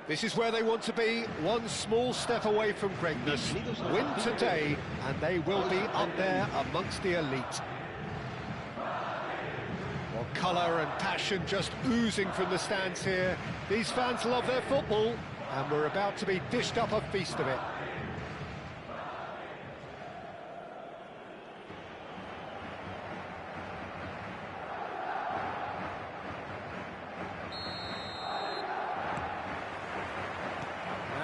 This is where they want to be, one small step away from greatness. Win today, and they will be up there amongst the elite. Well, colour and passion just oozing from the stands here. These fans love their football, and we're about to be dished up a feast of it.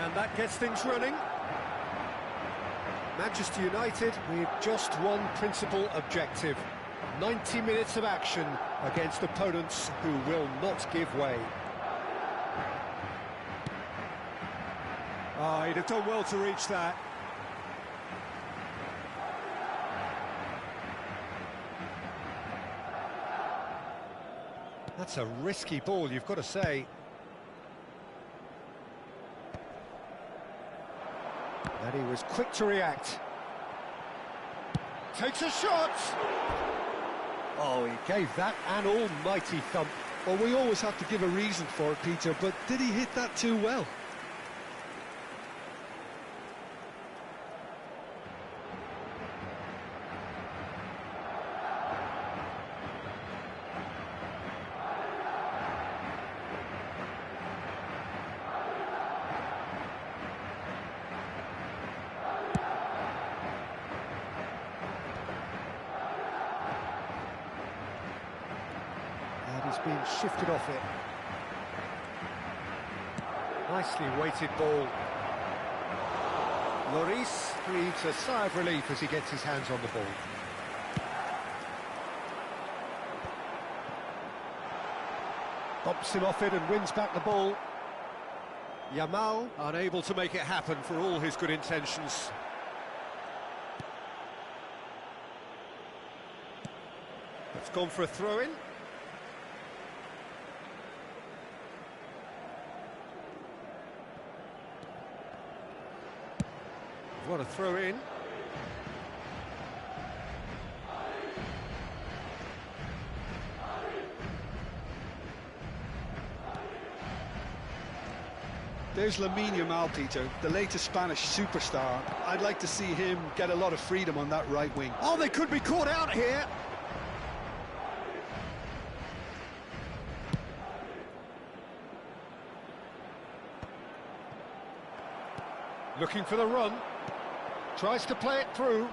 And that gets things running. Manchester United with just one principal objective. 90 minutes of action against opponents who will not give way. Oh, he'd have done well to reach that. That's a risky ball, you've got to say. And he was quick to react. Takes a shot! Oh, he gave that an almighty thump. Well, we always have to give a reason for it, Peter, but did he hit that too well? He's been shifted off it. Nicely weighted ball. Lloris breathes a sigh of relief as he gets his hands on the ball. Bumps him off it and wins back the ball. Yamal unable to make it happen for all his good intentions. It's gone for a throw-in. What a throw in. There's Lamine Yamal, Peter, the latest Spanish superstar. I'd like to see him get a lot of freedom on that right wing. Oh, they could be caught out here. Looking for the run. Tries to play it through.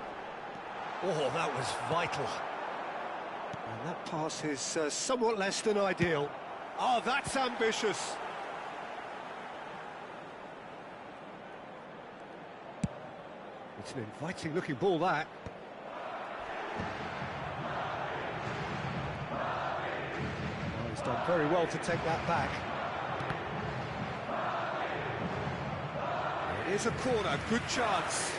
Oh, that was vital. And that pass is somewhat less than ideal. Oh, that's ambitious. It's an inviting-looking ball, that. Oh, he's done very well to take that back. It is a corner, good chance.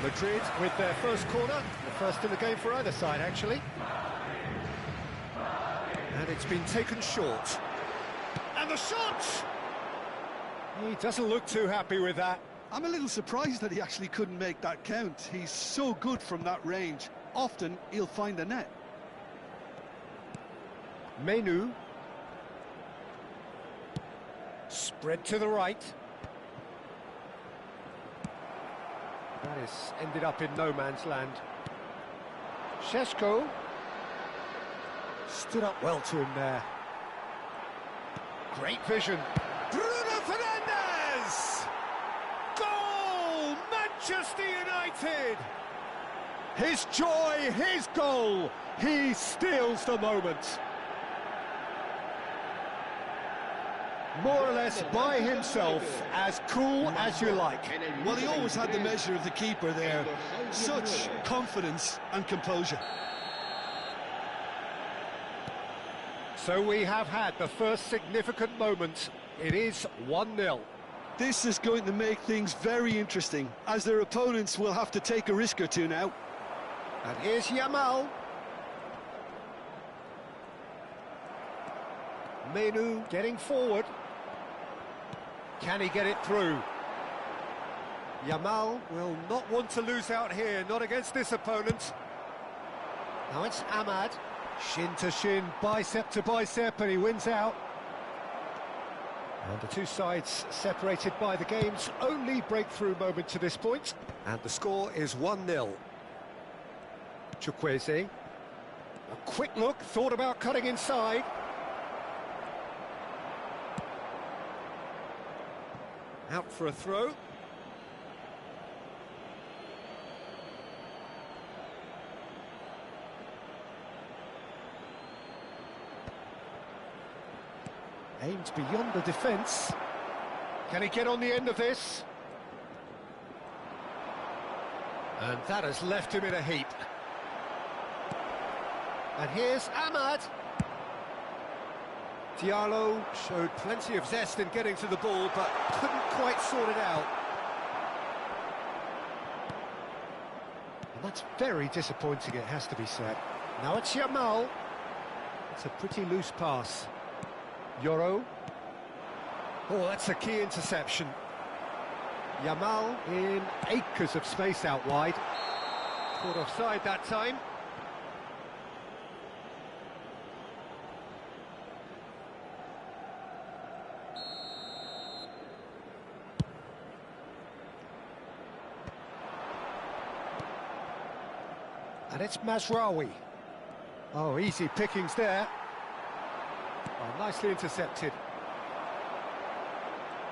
Madrid with their first corner, the first in the game for either side, actually. And it's been taken short. And the shot! He doesn't look too happy with that. I'm a little surprised that he actually couldn't make that count. He's so good from that range. Often, he'll find the net. Menu. Spread to the right. That has ended up in no man's land. Šeško stood up well to him there. Great vision. Bruno Fernandes! Goal! Manchester United! His joy, his goal. He steals the moment. More or less by himself, as cool as you like. Well, he always had the measure of the keeper there. Such confidence and composure. So we have had the first significant moment. It is 1-0. This is going to make things very interesting, as their opponents will have to take a risk or two now. And here's Yamal. Menu getting forward. Can he get it through? Yamal will not want to lose out here, not against this opponent. Now it's Ahmad. Shin to shin, bicep to bicep, and he wins out. And the two sides separated by the game's only breakthrough moment to this point. And the score is 1-0. Chukwueze. A quick look, thought about cutting inside. Out for a throw. Aimed beyond the defence. Can he get on the end of this? And that has left him in a heap. And here's Ahmad. Diallo showed plenty of zest in getting to the ball, but couldn't quite sort it out. And that's very disappointing, it has to be said. Now it's Yamal. It's a pretty loose pass. Yoro. Oh, that's a key interception. Yamal in acres of space out wide. Caught offside that time. And it's Mazraoui. Oh, easy pickings there. Oh, nicely intercepted.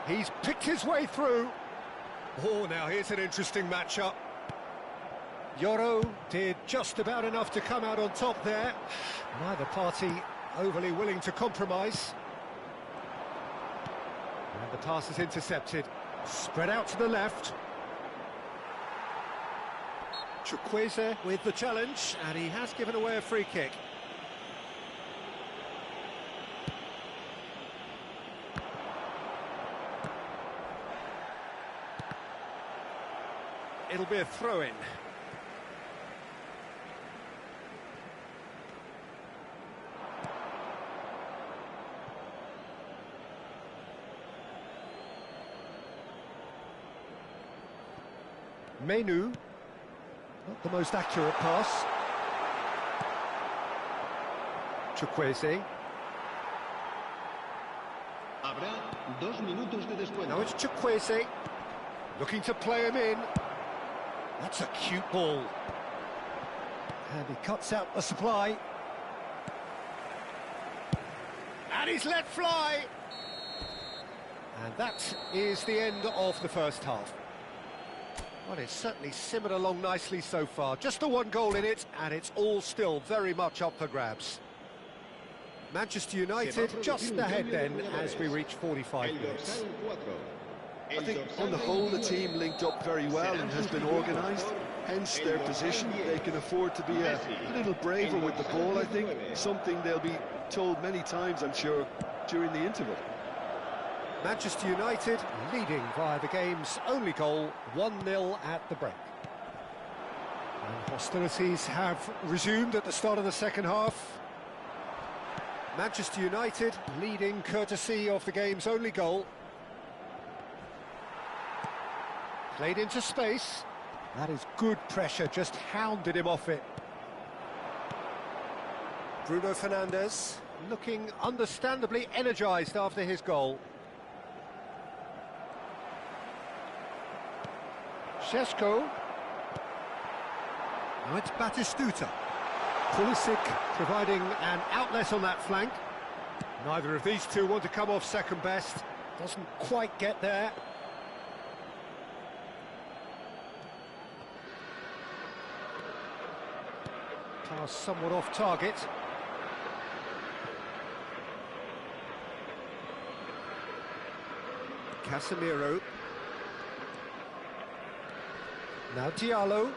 He's picked his way through. Oh, now here's an interesting matchup. Yoro did just about enough to come out on top there. Neither party overly willing to compromise. And the pass is intercepted. Spread out to the left. Chukwueze with the challenge, and he has given away a free kick. It'll be a throw-in. Menu. Not the most accurate pass. Chukwueze. 2 minutos de descuento. Now it's Chukwueze, looking to play him in. That's a cute ball. And he cuts out the supply. And he's let fly. And that is the end of the first half. Well, it's certainly simmered along nicely so far. Just the one goal in it, and it's all still very much up for grabs. Manchester United just ahead then as we reach 45 minutes. I think on the whole the team linked up very well and has been organised, hence their position. They can afford to be a little braver with the ball, I think, something they'll be told many times, I'm sure, during the interval. Manchester United leading via the game's only goal, 1-0 at the break. And hostilities have resumed at the start of the second half. Manchester United leading courtesy of the game's only goal. Played into space. That is good pressure, just hounded him off it. Bruno Fernandes looking understandably energised after his goal. Šeško. Now it's Batistuta. Pulisic providing an outlet on that flank. Neither of these two want to come off second best. Doesn't quite get there. Pass somewhat off target. Casemiro. Now Diallo.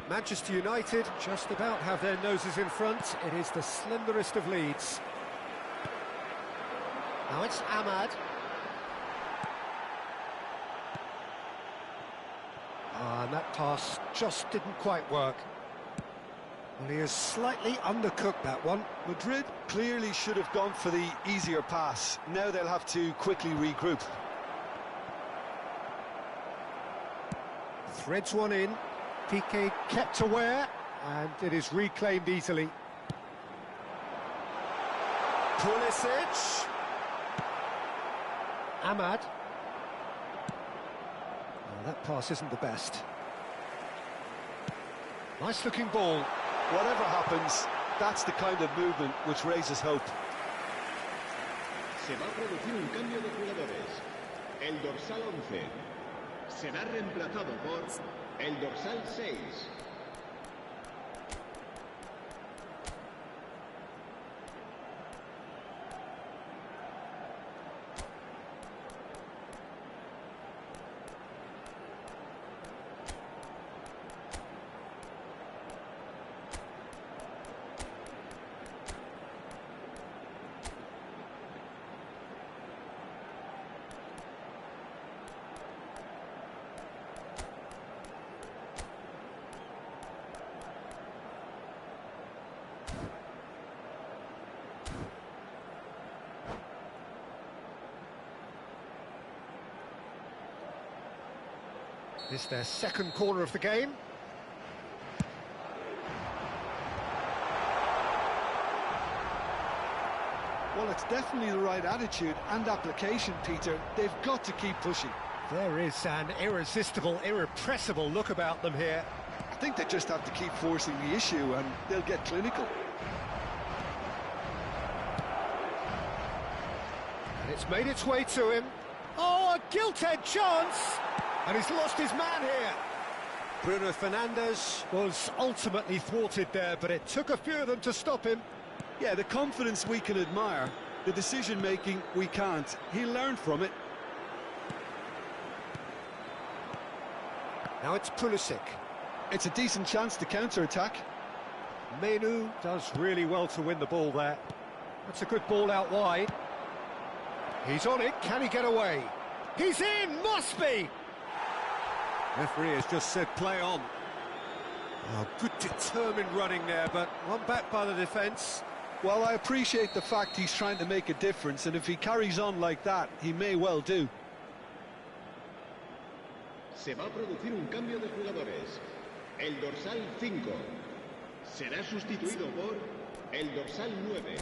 Manchester United just about have their noses in front. It is the slenderest of leads. Now it's Ahmad. And that pass just didn't quite work. Well, he has slightly undercooked that one. Madrid clearly should have gone for the easier pass. Now they'll have to quickly regroup. Threads one in. Piqué kept aware, and it is reclaimed easily. Pulisic. Ahmad. Oh, that pass isn't the best. Nice looking ball. Whatever happens, that's the kind of movement which raises hope. Se va a producir un cambio de jugadores. El dorsal 11 será reemplazado por el dorsal 6. This is their second corner of the game. Well, it's definitely the right attitude and application, Peter. They've got to keep pushing. There is an irresistible, irrepressible look about them here. I think they just have to keep forcing the issue and they'll get clinical. And it's made its way to him. Oh, a gilt-edged chance! And he's lost his man here. Bruno Fernandes was ultimately thwarted there, but it took a few of them to stop him. Yeah, the confidence we can admire, the decision-making we can't. He'll learn from it. Now it's Pulisic. It's a decent chance to counter-attack. Menu does really well to win the ball there. That's a good ball out wide. He's on it, can he get away? He's in, must be! Referee has just said play on. Oh, good determined running there, but one back by the defence. Well, I appreciate the fact he's trying to make a difference, and if he carries on like that, he may well do. Se va a producir un cambio de jugadores. El dorsal 5 será sustituido por el dorsal 9.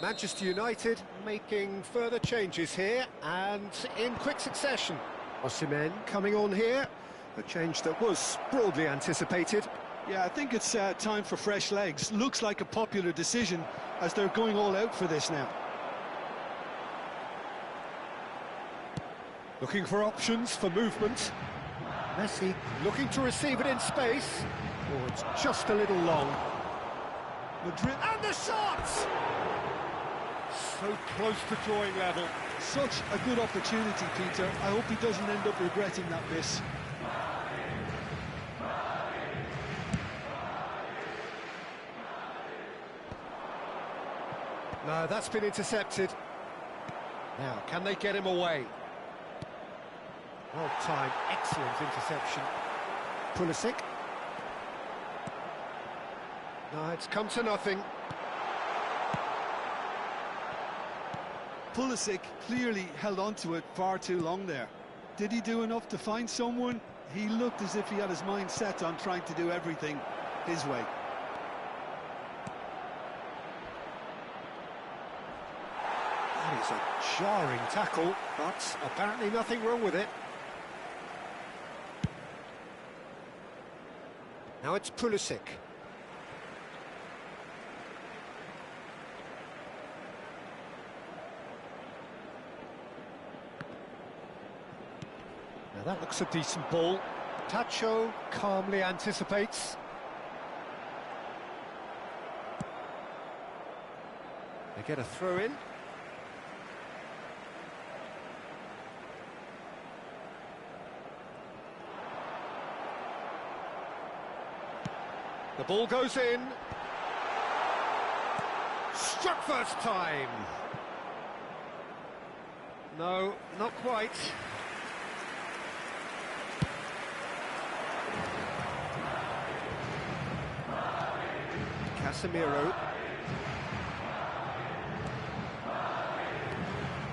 Manchester United making further changes here, and in quick succession. Osimhen coming on here, a change that was broadly anticipated. Yeah, I think it's time for fresh legs. Looks like a popular decision as they're going all out for this now. Looking for options for movement. Messi looking to receive it in space. Oh, it's just a little long. Madrid, and the shots! So close to drawing level. Such a good opportunity, Peter. I hope he doesn't end up regretting that miss. No, that's been intercepted. Now, can they get him away? Well timed, excellent interception. Pulisic. No, it's come to nothing. Pulisic clearly held on to it far too long there. Did he do enough to find someone? He looked as if he had his mind set on trying to do everything his way. That is a jarring tackle, but apparently nothing wrong with it. Now it's Pulisic. Now that looks a decent ball. Tacho calmly anticipates. They get a throw in. The ball goes in. Struck first time. No, not quite. Casemiro.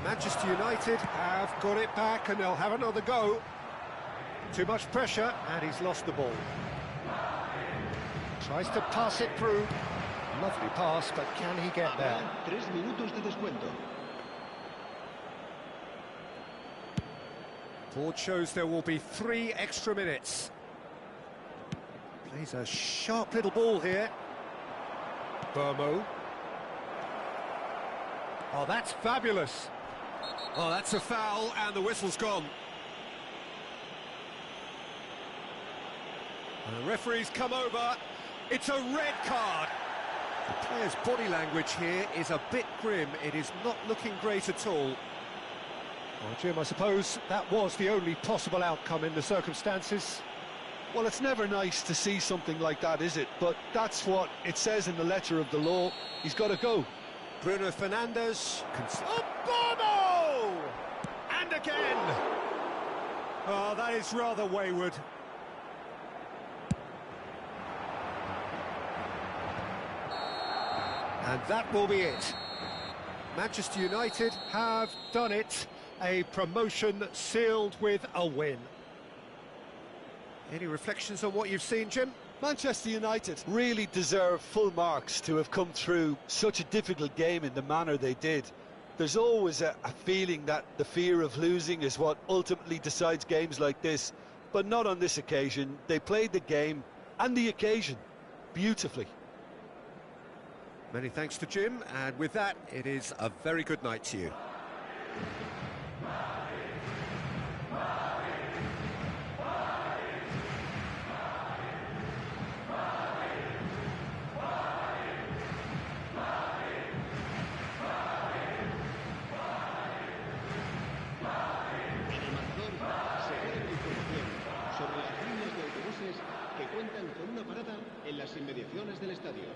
Manchester United have got it back and they'll have another go. Too much pressure and he's lost the ball. Tries to pass it through. Lovely pass, but can he get there? 3 minutos de descuento. Board shows there will be 3 extra minutes. Plays a sharp little ball here. Burmo. Oh, that's fabulous. Oh, that's a foul, and the whistle's gone. And the referee's come over. It's a red card. The player's body language here is a bit grim. It is not looking great at all. Well, Jim, I suppose that was the only possible outcome in the circumstances. Well, it's never nice to see something like that, is it? But that's what it says in the letter of the law. He's got to go. Bruno Fernandes. Oh, Bono! And again! Oh, that is rather wayward. And that will be it. Manchester United have done it. A promotion sealed with a win. Any reflections on what you've seen, Jim? Manchester United really deserve full marks to have come through such a difficult game in the manner they did. There's always a feeling that the fear of losing is what ultimately decides games like this, but not on this occasion. They played the game and the occasion beautifully. Many thanks to Jim, and with that, it is a very good night to you. Que cuentan con una parada en las inmediaciones del estadio.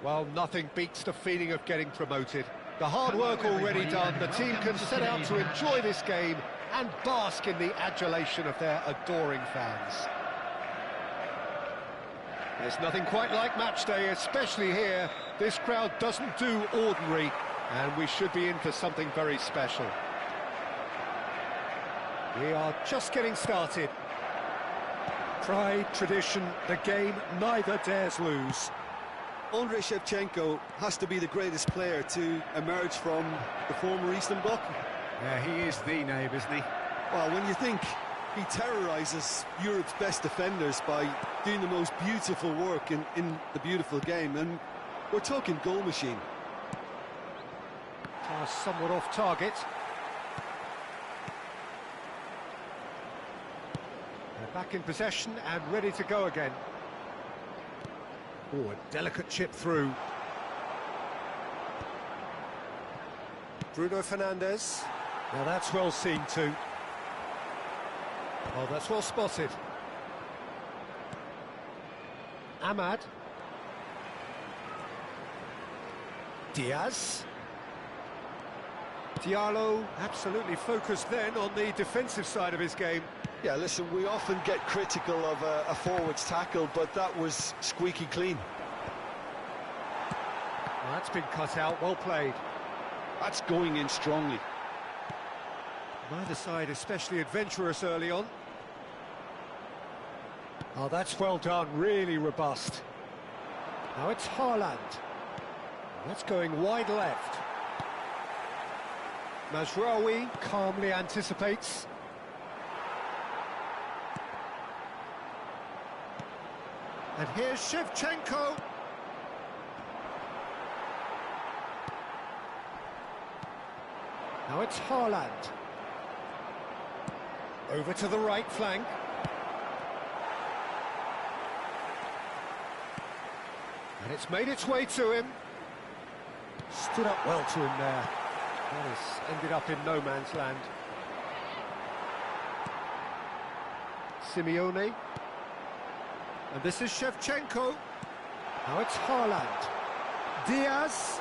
Well, nothing beats the feeling of getting promoted. The hard work already done, the team can set out to enjoy this game and bask in the adulation of their adoring fans. There's nothing quite like match day, especially here. This crowd doesn't do ordinary, and we should be in for something very special. We are just getting started. Pride, tradition, the game neither dares lose. Andrei Shevchenko has to be the greatest player to emerge from the former Eastern Bloc. Yeah, he is the name, isn't he? Well, when you think he terrorises Europe's best defenders by doing the most beautiful work in the beautiful game, and we're talking goal machine. Pass somewhat off target. They're back in possession and ready to go again. Oh, a delicate chip through. Bruno Fernandes. Now that's well seen too. Oh, that's well spotted. Ahmad. Diaz. Diallo absolutely focused then on the defensive side of his game. Yeah, listen, we often get critical of a forward's tackle, but that was squeaky clean. Well, that's been cut out, well played. That's going in strongly. Neither side especially adventurous early on. Oh, that's well done, really robust. Now it's Haaland. That's going wide left. Mazraoui calmly anticipates. And here's Shevchenko. Now it's Haaland. Over to the right flank. And it's made its way to him. Stood up well to him there. Well, it's ended up in no man's land. Simeone. And this is Shevchenko. Now it's Haaland. Diaz.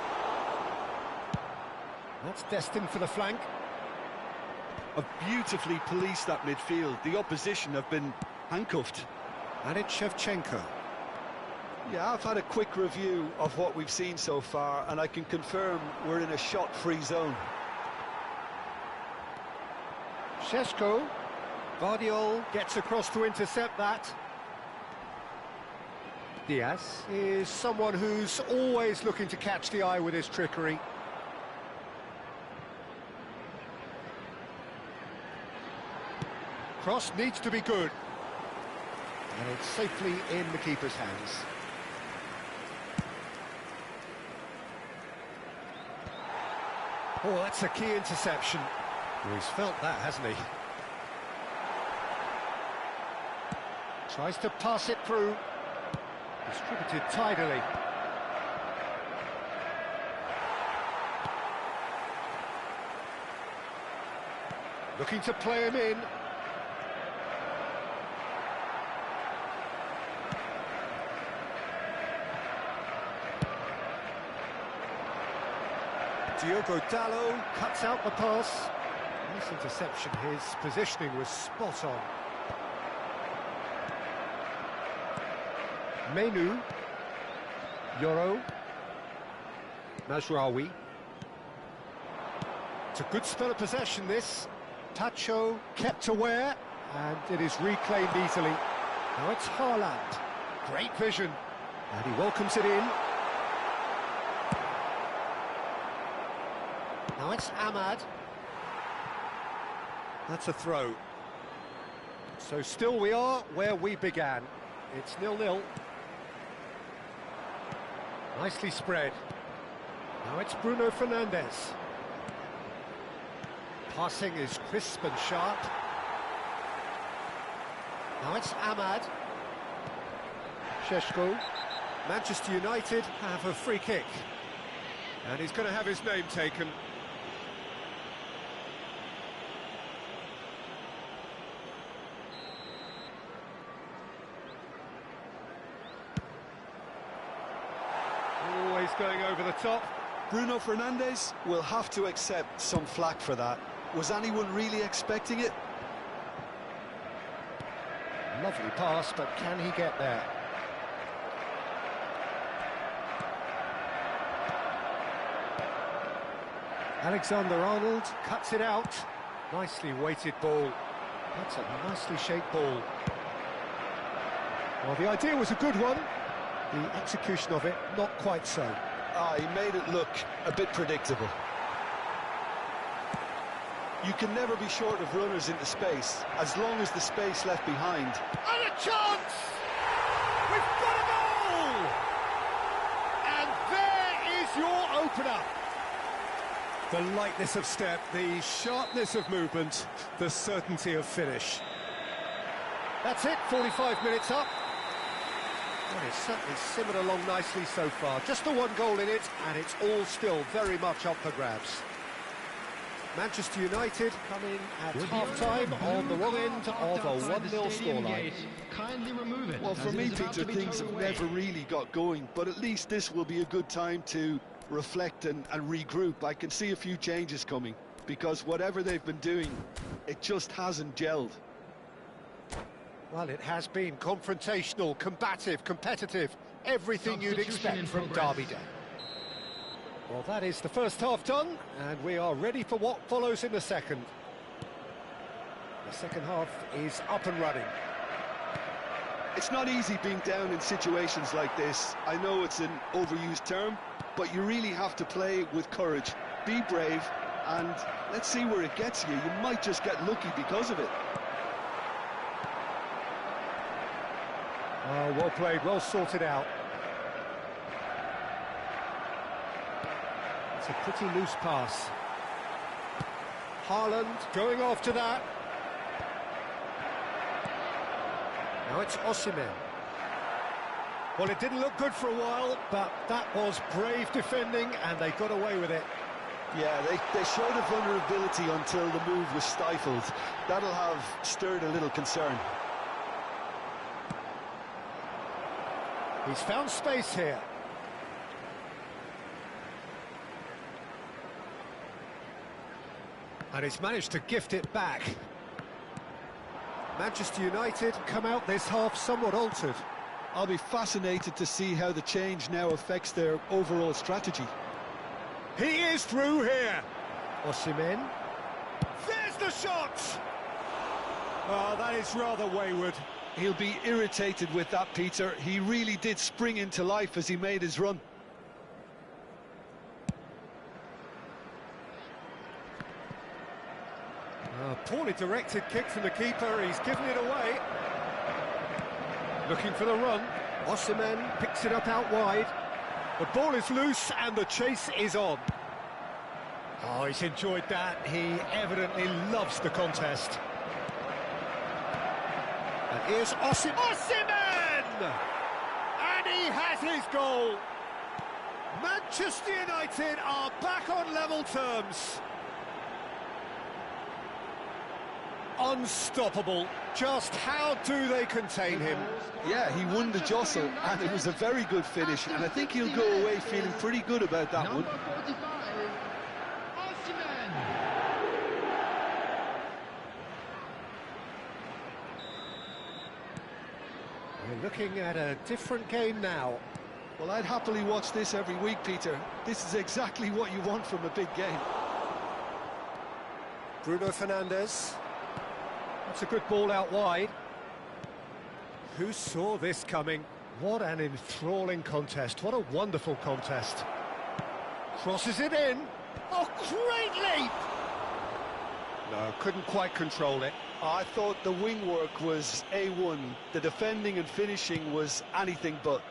That's destined for the flank. Have beautifully policed that midfield. The opposition have been handcuffed. And it's Shevchenko. Yeah, I've had a quick review of what we've seen so far, and I can confirm we're in a shot-free zone. Šeško. Guardiol gets across to intercept that. Diaz is someone who's always looking to catch the eye with his trickery. Cross needs to be good. And it's safely in the keeper's hands. Oh, that's a key interception. Well, he's felt that, hasn't he? Tries to pass it through. Distributed tidily. Looking to play him in. Diogo Dalot cuts out the pass. Nice interception, his positioning was spot on. Menu. Yoro. Mazraoui. It's a good spell of possession, this. Tacho kept aware, and it is reclaimed easily. Now it's Haaland. Great vision. And he welcomes it in. Now it's Ahmad. That's a throw. So still we are where we began. It's 0-0. Nicely spread. Now it's Bruno Fernandes. Passing is crisp and sharp. Now it's Ahmad. Šeško. Manchester United have a free kick. And he's going to have his name taken. going over the top. Bruno Fernandes will have to accept some flack for that. Was anyone really expecting it? Lovely pass, but can he get there? Alexander-Arnold cuts it out. Nicely weighted ball. That's a nicely shaped ball. Well, the idea was a good one. The execution of it, not quite so. He made it look a bit predictable. You can never be short of runners into space, as long as the space left behind. And a chance! We've got a goal! And there is your opener. The lightness of step, the sharpness of movement, the certainty of finish. That's it, 45 minutes up. Well, it's certainly simmered along nicely so far. Just the one goal in it, and it's all still very much up for grabs. Manchester United coming at half-time on the wrong end of a 1-0 scoreline. Kindly remove it. Well, for me, Peter, things have never really got going, but at least this will be a good time to reflect and regroup. I can see a few changes coming, because whatever they've been doing, it just hasn't gelled. Well, it has been confrontational, combative, competitive, everything you'd expect from Derby Day. Well, that is the first half done, and we are ready for what follows in the second. The second half is up and running. It's not easy being down in situations like this. I know it's an overused term, but you really have to play with courage. Be brave, and let's see where it gets you. You might just get lucky because of it. Oh, well played, well sorted out. It's a pretty loose pass. Haaland going after that. Now it's Osimhen. Well, it didn't look good for a while, but that was brave defending, and they got away with it. Yeah, they showed a vulnerability until the move was stifled. That'll have stirred a little concern. He's found space here. And he's managed to gift it back. Manchester United come out this half somewhat altered. I'll be fascinated to see how the change now affects their overall strategy. He is through here. Osimhen. There's the shot! Oh, that is rather wayward. He'll be irritated with that, Peter. He really did spring into life as he made his run. Poorly directed kick from the keeper. He's given it away. Looking for the run. Osimhen picks it up out wide. The ball is loose and the chase is on. Oh, he's enjoyed that. He evidently loves the contest. And here's Osimhen! And he has his goal. Manchester United are back on level terms. Unstoppable. Just how do they contain him? Yeah, he won the jostle, and it was a very good finish, and I think he'll go away feeling pretty good about that one. We're looking at a different game now. Well, I'd happily watch this every week, Peter. This is exactly what you want from a big game. Bruno Fernandes. That's a good ball out wide. Who saw this coming? What an enthralling contest. What a wonderful contest. Crosses it in. Oh, great leap! No, couldn't quite control it. I thought the wing work was A1. The defending and finishing was anything but.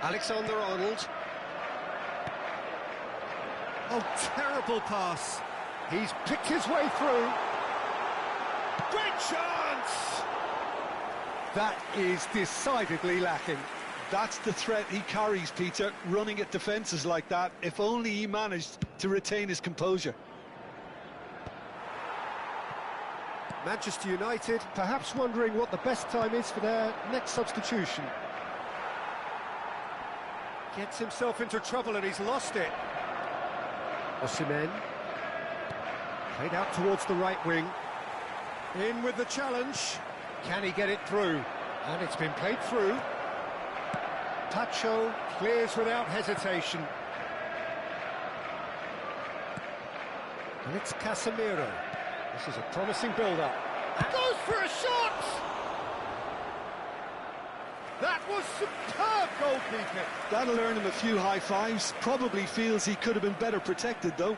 Alexander-Arnold. Oh, terrible pass. He's picked his way through. Great chance! That is decidedly lacking. That's the threat he carries, Peter, running at defences like that. If only he managed to retain his composure. Manchester United perhaps wondering what the best time is for their next substitution. Gets himself into trouble and he's lost it. Osimhen. Played out towards the right wing. In with the challenge. Can he get it through? And it's been played through. Tacho clears without hesitation. And it's Casemiro. This is a promising build-up. And goes for a shot! That was superb goalkeeping. That'll earn him a few high fives. Probably feels he could have been better protected, though.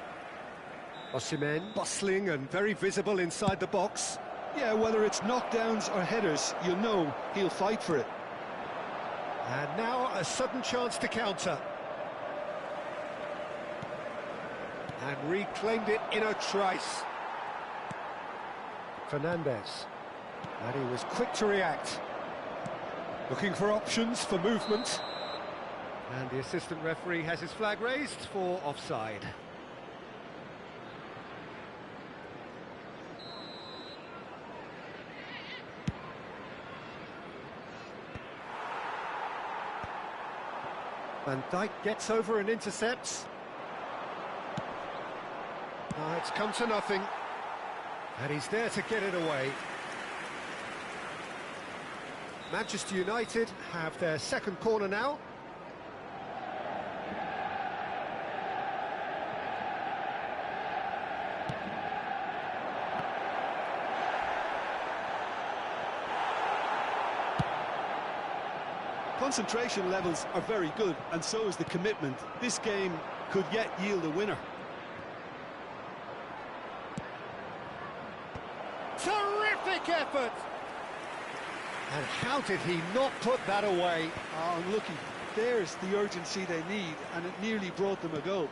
Osimhen, bustling and very visible inside the box. Yeah, whether it's knockdowns or headers, you'll know he'll fight for it. And now a sudden chance to counter. And reclaimed it in a trice. Fernandez. And he was quick to react. Looking for options for movement. And the assistant referee has his flag raised for offside. Van Dijk gets over and intercepts. It's come to nothing. And he's there to get it away. Manchester United have their second corner now. Concentration levels are very good, and so is the commitment. This game could yet yield a winner. Terrific effort! And how did he not put that away? Oh, unlucky. There's the urgency they need, and it nearly brought them a goal.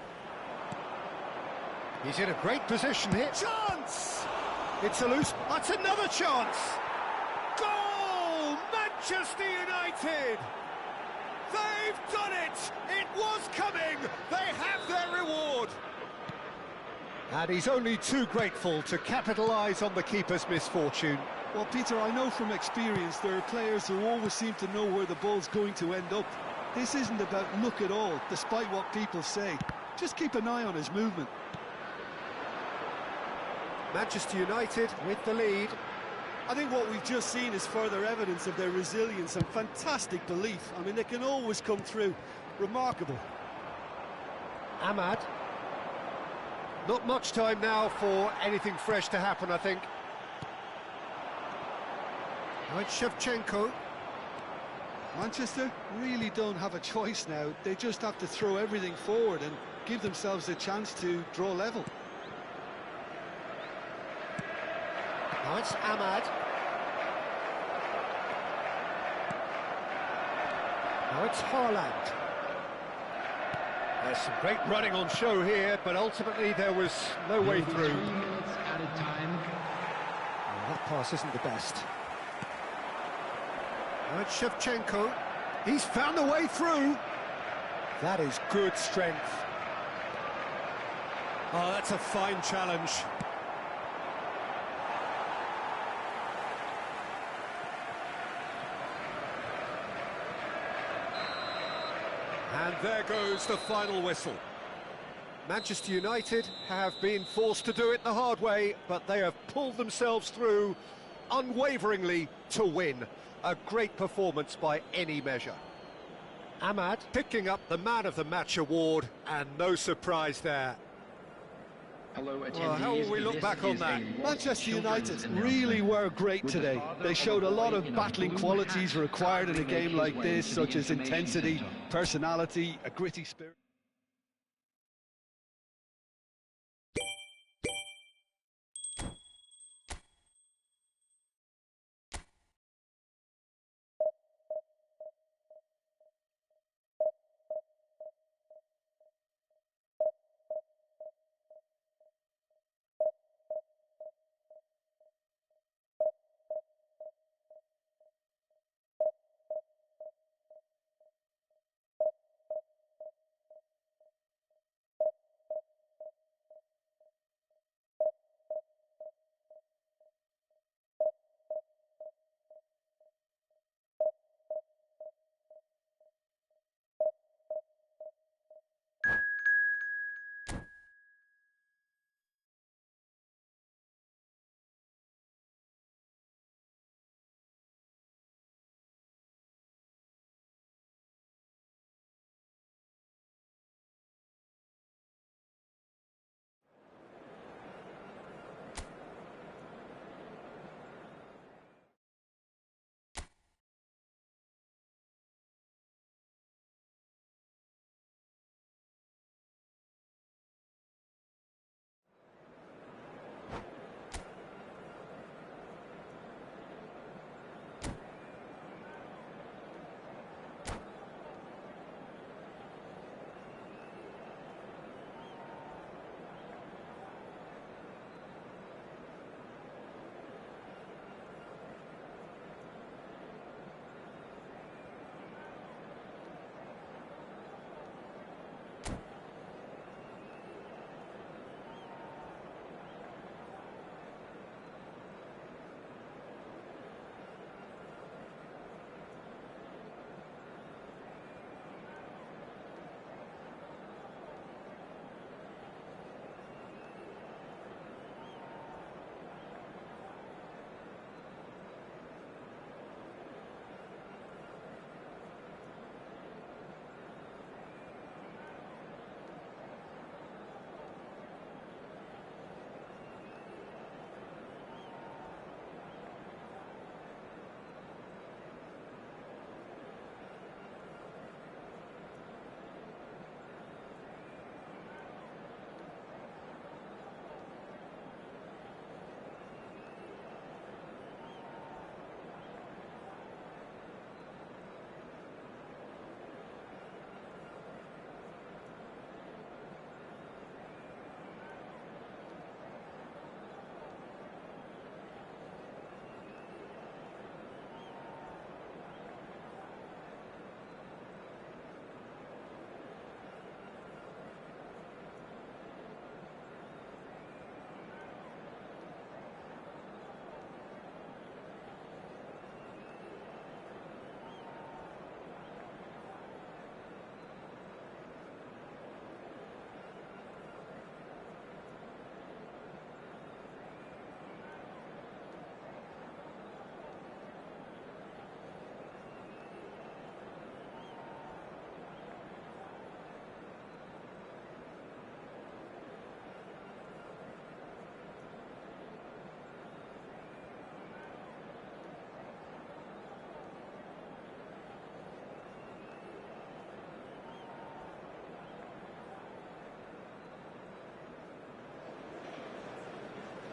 He's in a great position here. Chance! It's a loose... That's another chance! Goal! Manchester United! They've done it! It was coming! They have their reward! And he's only too grateful to capitalise on the keeper's misfortune. Well, Peter, I know from experience there are players who always seem to know where the ball's going to end up. This isn't about luck at all, despite what people say. Just keep an eye on his movement. Manchester United with the lead. I think what we've just seen is further evidence of their resilience and fantastic belief. I mean, they can always come through. Remarkable. Ahmad. Not much time now for anything fresh to happen, I think. Right, Shevchenko. Manchester really don't have a choice now. They just have to throw everything forward and give themselves a chance to draw level. Now it's Ahmad. Now it's Haaland. There's some great running on show here, but ultimately there was no way through. 3 minutes added time. Oh, that pass isn't the best. Now it's Shevchenko. He's found a way through. That is good strength. Oh, that's a fine challenge. And there goes the final whistle. Manchester United have been forced to do it the hard way, but they have pulled themselves through unwaveringly to win. A great performance by any measure. Ahmad picking up the Man of the Match award, and no surprise there. Hello, attendees. Well, how will we look back on that? Manchester United really were great today. They showed a lot of battling qualities required in a game like this, such as intensity, personality, a gritty spirit.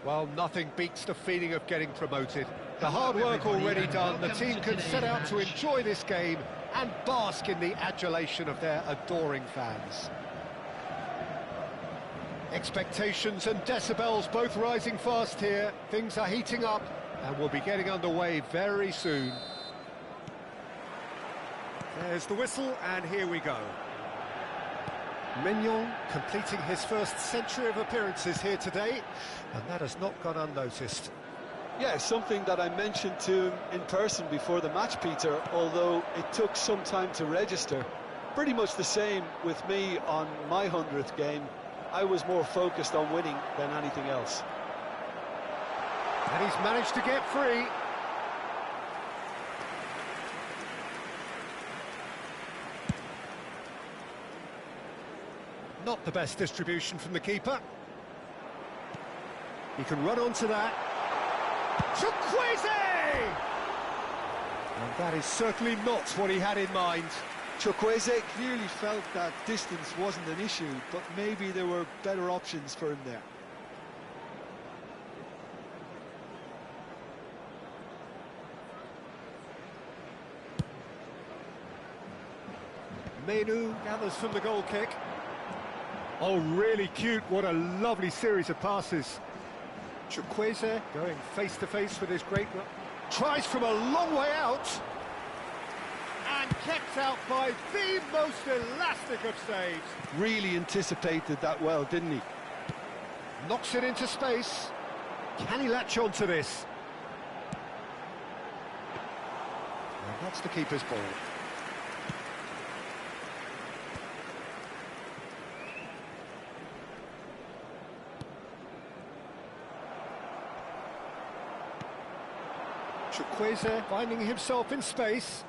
Well, nothing beats the feeling of getting promoted. The hard work already done, the team can set out to enjoy this game and bask in the adulation of their adoring fans. Expectations and decibels both rising fast here. Things are heating up and we'll be getting underway very soon. There's the whistle and here we go. Mignon completing his first century of appearances here today, and that has not gone unnoticed. Yeah, something that I mentioned to him in person before the match, Peter, although it took some time to register. Pretty much the same with me on my 100th game. I was more focused on winning than anything else. And he's managed to get free. Not the best distribution from the keeper. He can run onto that. Chukwueze! And that is certainly not what he had in mind. Chukwueze clearly felt that distance wasn't an issue, but maybe there were better options for him there. Menu gathers from the goal kick. Oh, really cute. What a lovely series of passes. Chukwueze going face-to-face with his great... Tries from a long way out. And kept out by the most elastic of saves. Really anticipated that well, didn't he? Knocks it into space. Can he latch on to this? And that's the keeper's ball. Chukwueze finding himself in space.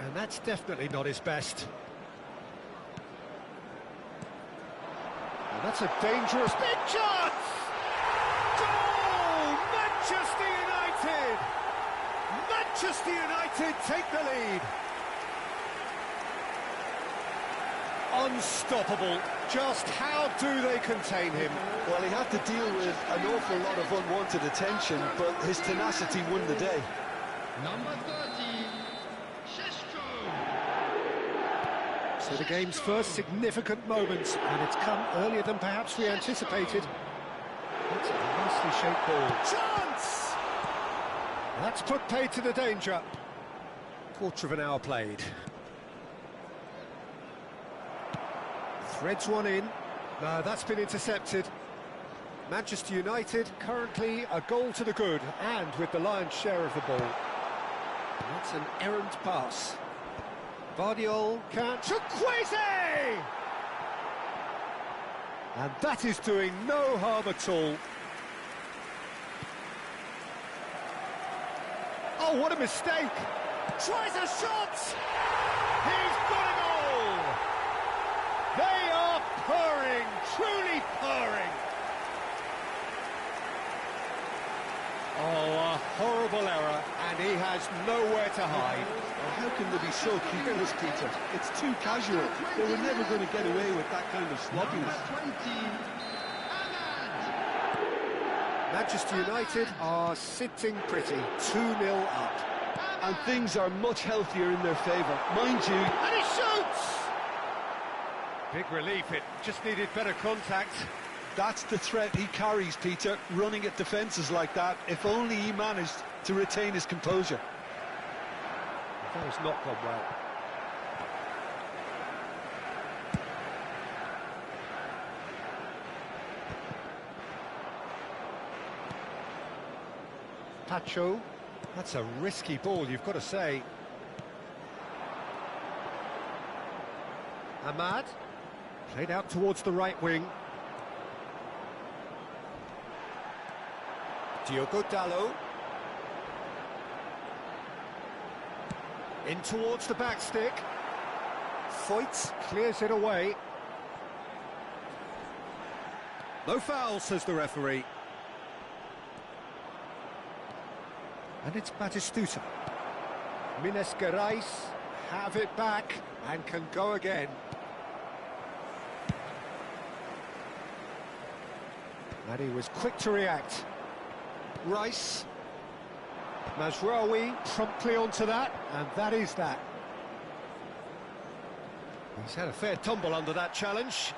And that's definitely not his best. And that's a dangerous big chance! Goal! Manchester United! Manchester United take the lead. Unstoppable. Just how do they contain him? Well, he had to deal with an awful lot of unwanted attention, but his tenacity won the day. Number 30, Sheshko. So the game's first significant moment, and it's come earlier than perhaps we anticipated. That's a nicely shaped ball. Chance! That's put paid to the danger. Quarter of an hour played. Threads one in. No, that's been intercepted. Manchester United currently a goal to the good, and with the lion's share of the ball. And that's an errant pass. Vardiol can... Chukwueze! And that is doing no harm at all. Oh, what a mistake! Tries a shot! He's got a goal! They are purring, truly purring. Oh, a horrible error, and he has nowhere to hide. Well, how can they be so careless, Peter? It's too casual. They were never going to get away with that kind of sloppiness. Number 20, Ahmad. Manchester United are sitting pretty, 2-0 up. And things are much healthier in their favour. Mind you... And he shoots! Big relief, it just needed better contact. That's the threat he carries, Peter, running at defences like that. If only he managed to retain his composure. That has not gone well. Pacho, that's a risky ball, you've got to say. Ahmad, played out towards the right wing. Diogo Dalot. In towards the back stick. Foyt clears it away. No foul, says the referee. And it's Batistuta. Mines Gerais have it back and can go again. And he was quick to react. Rice. Mazraoui promptly onto that, and that is that. He's had a fair tumble under that challenge.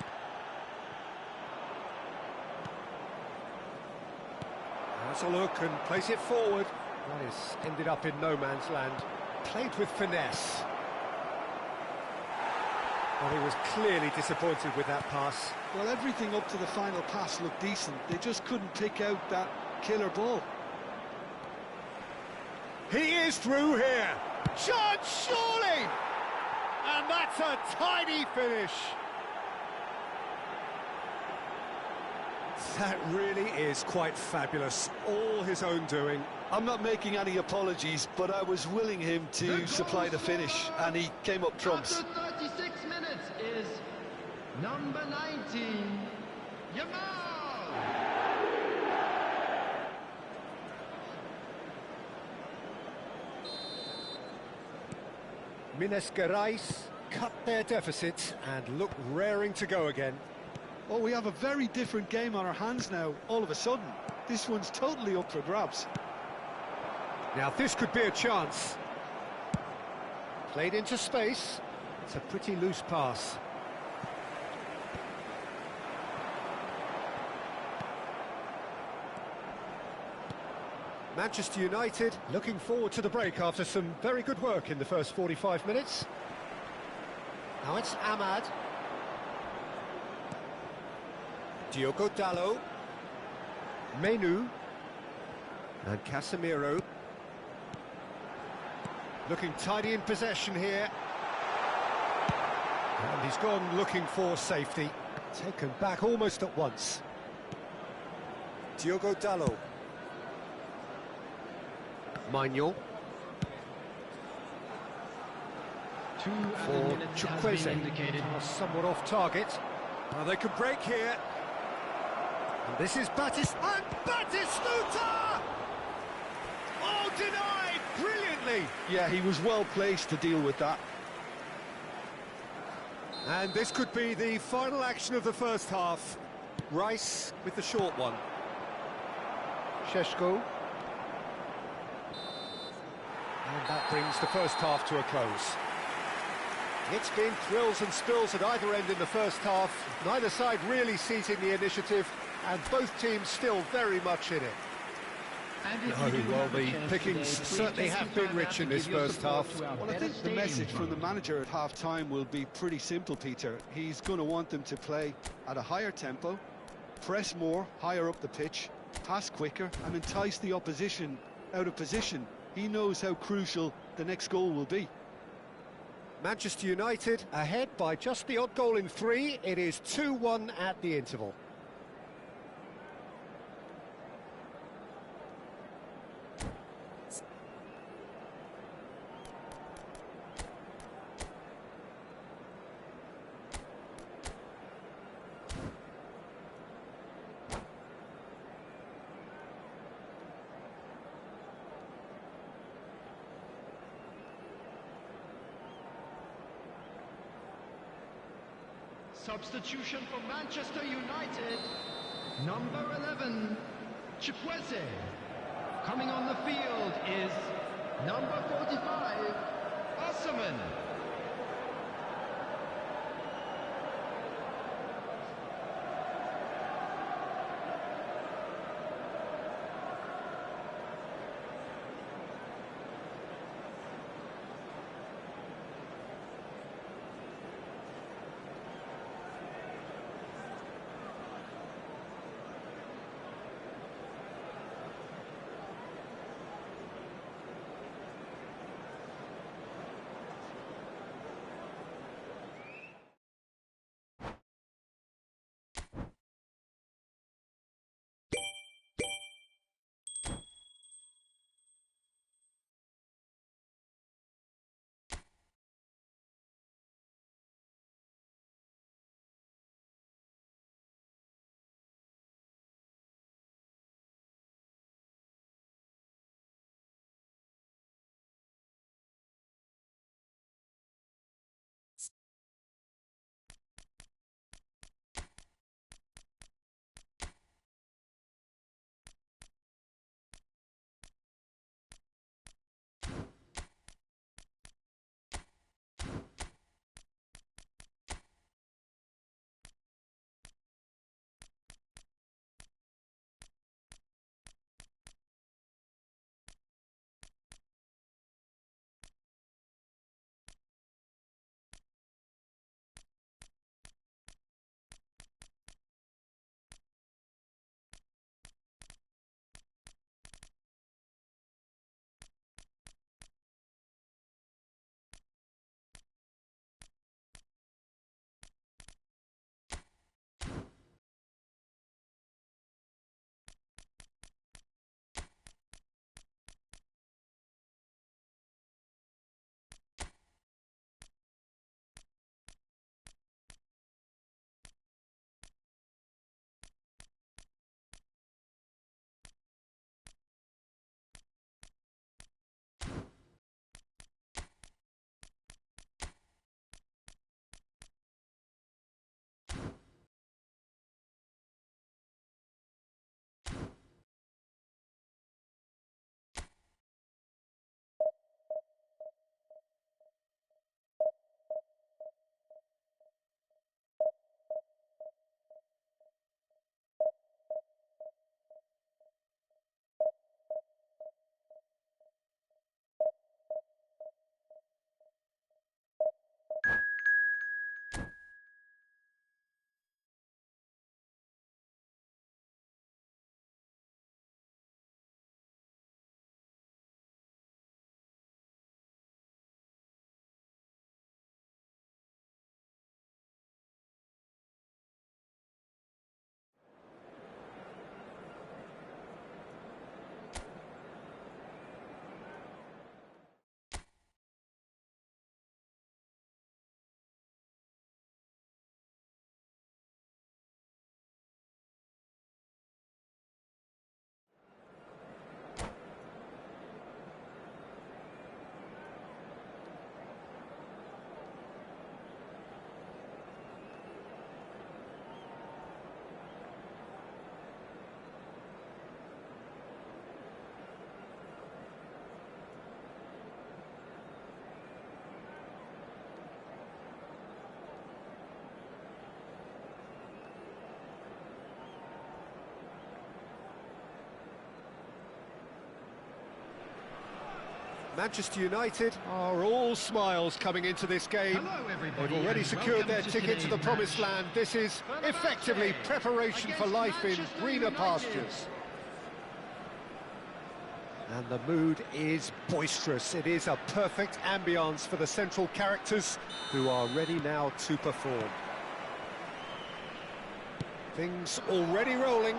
Has a look and plays it forward. That is ended up in no man's land. Played with finesse. Well, he was clearly disappointed with that pass. Well, everything up to the final pass looked decent. They just couldn't pick out that killer ball. He is through here. Chance, surely! And that's a tidy finish. That really is quite fabulous. All his own doing. I'm not making any apologies, but I was willing him to supply the finish, and he came up trumps. After 36 minutes is number 19, Yamal. Minas Gerais cut their deficit and look raring to go again. Oh, we have a very different game on our hands now, all of a sudden. This one's totally up for grabs. Now this could be a chance. Played into space. It's a pretty loose pass. Manchester United looking forward to the break after some very good work in the first 45 minutes. Now it's Ahmad. Diogo Dalot. Menu. And Casemiro. Looking tidy in possession here. And he's gone looking for safety. Taken back almost at once. Diogo Dalot. Maignan. For Chukwueze. Somewhat off target. Well, they could break here. And this is and Batistuta! Oh, denied brilliantly. Yeah, he was well placed to deal with that. And this could be the final action of the first half. Rice with the short one. Šeško. And that brings the first half to a close. It's been thrills and spills at either end in the first half. Neither side really seizing the initiative, and both teams still very much in it. Well, the pickings certainly have been rich in this first half. Well, I think the message from the manager at half-time will be pretty simple, Peter. He's going to want them to play at a higher tempo, press more, higher up the pitch, pass quicker, and entice the opposition out of position. He knows how crucial the next goal will be. Manchester United ahead by just the odd goal in 3. It is 2-1 at the interval. Substitution for Manchester United, number 11, Chukwueze. Coming on the field is number 45, Osman. Manchester United are all smiles coming into this game. Hello, everybody, They've already and secured their welcome to ticket to the today's promised match. land. This is effectively preparation for life in Manchester greener United. pastures. And the mood is boisterous. It is a perfect ambience for the central characters who are ready now to perform. Things already rolling.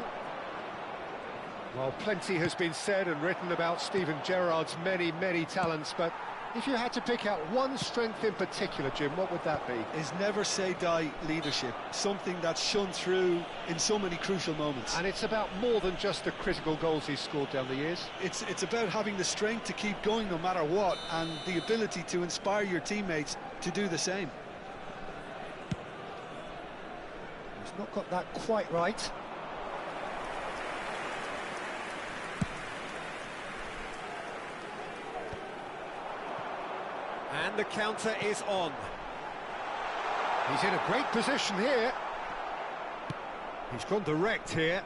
Well, plenty has been said and written about Steven Gerrard's many, many talents, but if you had to pick out one strength in particular, Jim, what would that be? His never-say-die leadership, something that's shone through in so many crucial moments. And it's about more than just the critical goals he's scored down the years. It's about having the strength to keep going no matter what, and the ability to inspire your teammates to do the same. He's not got that quite right. And the counter is on. He's in a great position here. He's gone direct here.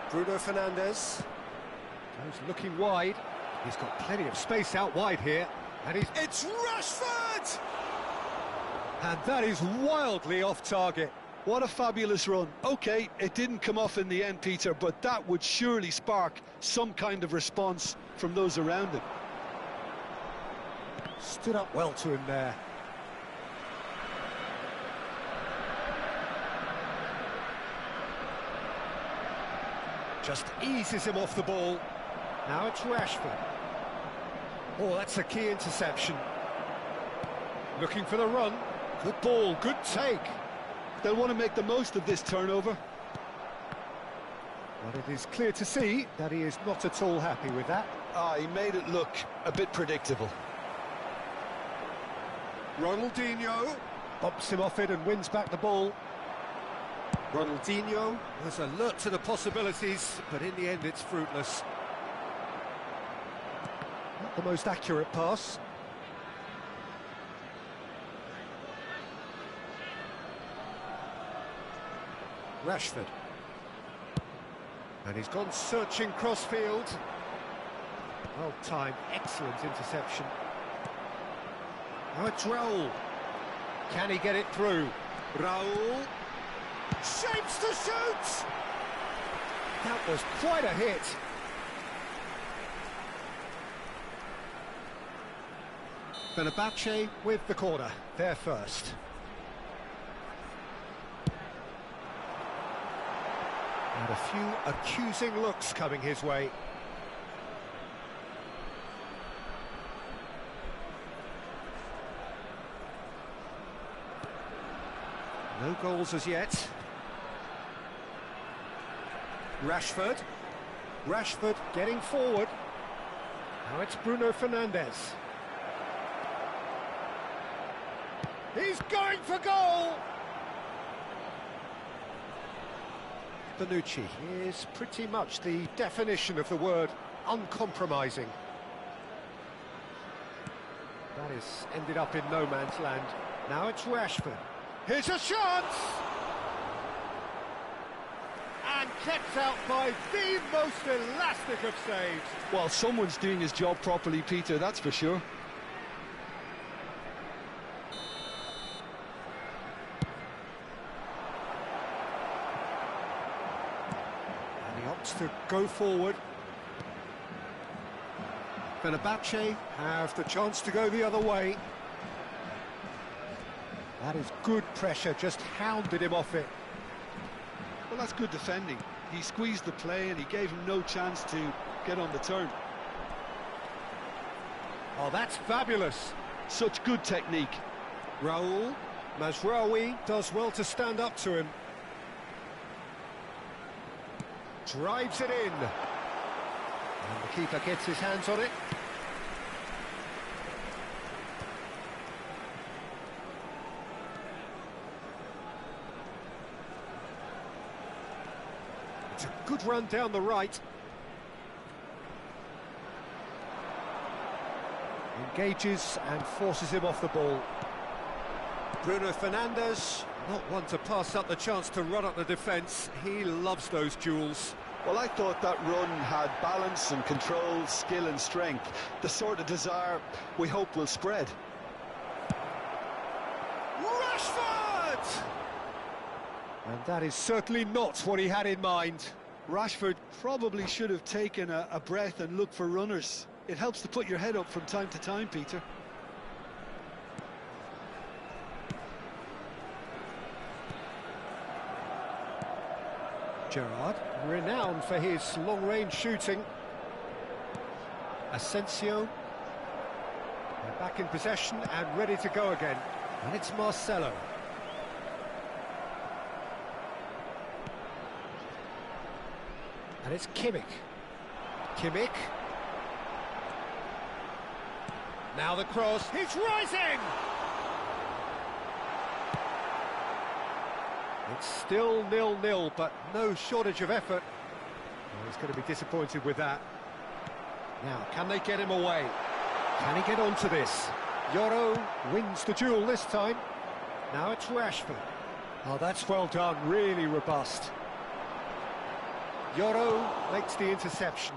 Bruno Fernandes goes looking wide. He's got plenty of space out wide here. And it's Rashford! And that is wildly off target. What a fabulous run. OK, it didn't come off in the end, Peter, but that would surely spark some kind of response from those around him. Stood up well to him there. Just eases him off the ball. Now it's Rashford. Oh, that's a key interception. Looking for the run. Good ball, good take. They'll want to make the most of this turnover. But it is clear to see that he is not at all happy with that. He made it look a bit predictable. Ronaldinho bumps him off it and wins back the ball. Ronaldinho was alert to the possibilities, but in the end it's fruitless. Not the most accurate pass. Rashford. And he's gone searching crossfield. Well timed, excellent interception. Now it's Raul. Can he get it through? Raul shapes to shoot! That was quite a hit. Venezia with the corner, there first. And a few accusing looks coming his way. No goals as yet. Rashford. Rashford getting forward. Now it's Bruno Fernandes. He's going for goal! Bonucci is pretty much the definition of the word uncompromising. That has ended up in no man's land. Now it's Rashford. Here's a chance! And kept out by the most elastic of saves. Well, someone's doing his job properly, Peter, that's for sure. And he opts to go forward. Venezia have the chance to go the other way. That is good pressure, just hounded him off it. Well, that's good defending. He squeezed the play and he gave him no chance to get on the turn. Oh, that's fabulous. Such good technique. Raul, Mazraoui does well to stand up to him. Drives it in. And the keeper gets his hands on it. It's a good run down the right. Engages and forces him off the ball. Bruno Fernandes, not one to pass up the chance to run up the defence. He loves those duels. Well, I thought that run had balance and control, skill and strength. The sort of desire we hope will spread. Rashford! And that is certainly not what he had in mind. Rashford probably should have taken a breath and looked for runners. It helps to put your head up from time to time, Peter. Gerrard, renowned for his long-range shooting. Asensio. They're back in possession and ready to go again. And it's Marcelo. And it's Kimmich. Kimmich. Now the cross. He's rising! It's still 0-0, but no shortage of effort. Well, he's going to be disappointed with that. Now, can they get him away? Can he get onto this? Yoro wins the duel this time. Now it's Rashford. Oh, that's well done, really robust. Yoro makes the interception.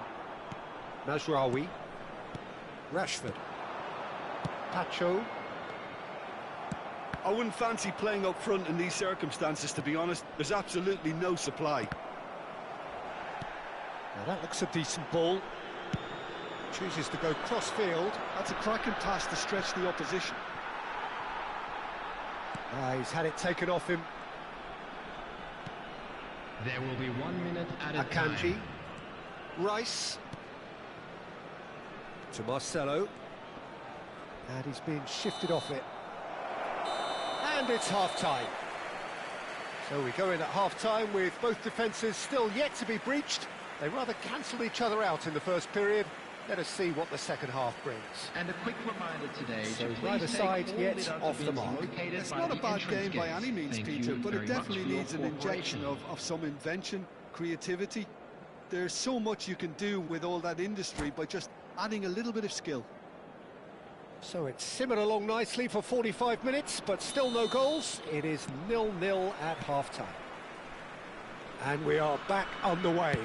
Mazraoui. Rashford. Pacho. I wouldn't fancy playing up front in these circumstances, to be honest. There's absolutely no supply. Now that looks a decent ball. Chooses to go cross-field. That's a cracking pass to stretch the opposition. He's had it taken off him. There will be 1 minute at a Akanji. time. Rice. To Marcelo. And he's being shifted off it. And it's half-time. So we go in at half-time with both defences still yet to be breached. They rather cancelled each other out in the first period. Let us see what the second half brings. And a quick reminder today, So to neither please side take all yet bid off the bids mark. located It's by not a the bad entrance game by gates. any means, Thank Peter, you but it very much definitely for your needs an injection cooperation. of some invention, creativity. There's so much you can do with all that industry by just adding a little bit of skill. So it's simmered along nicely for 45 minutes, but still no goals. It is 0-0 at half-time. And we are back underway.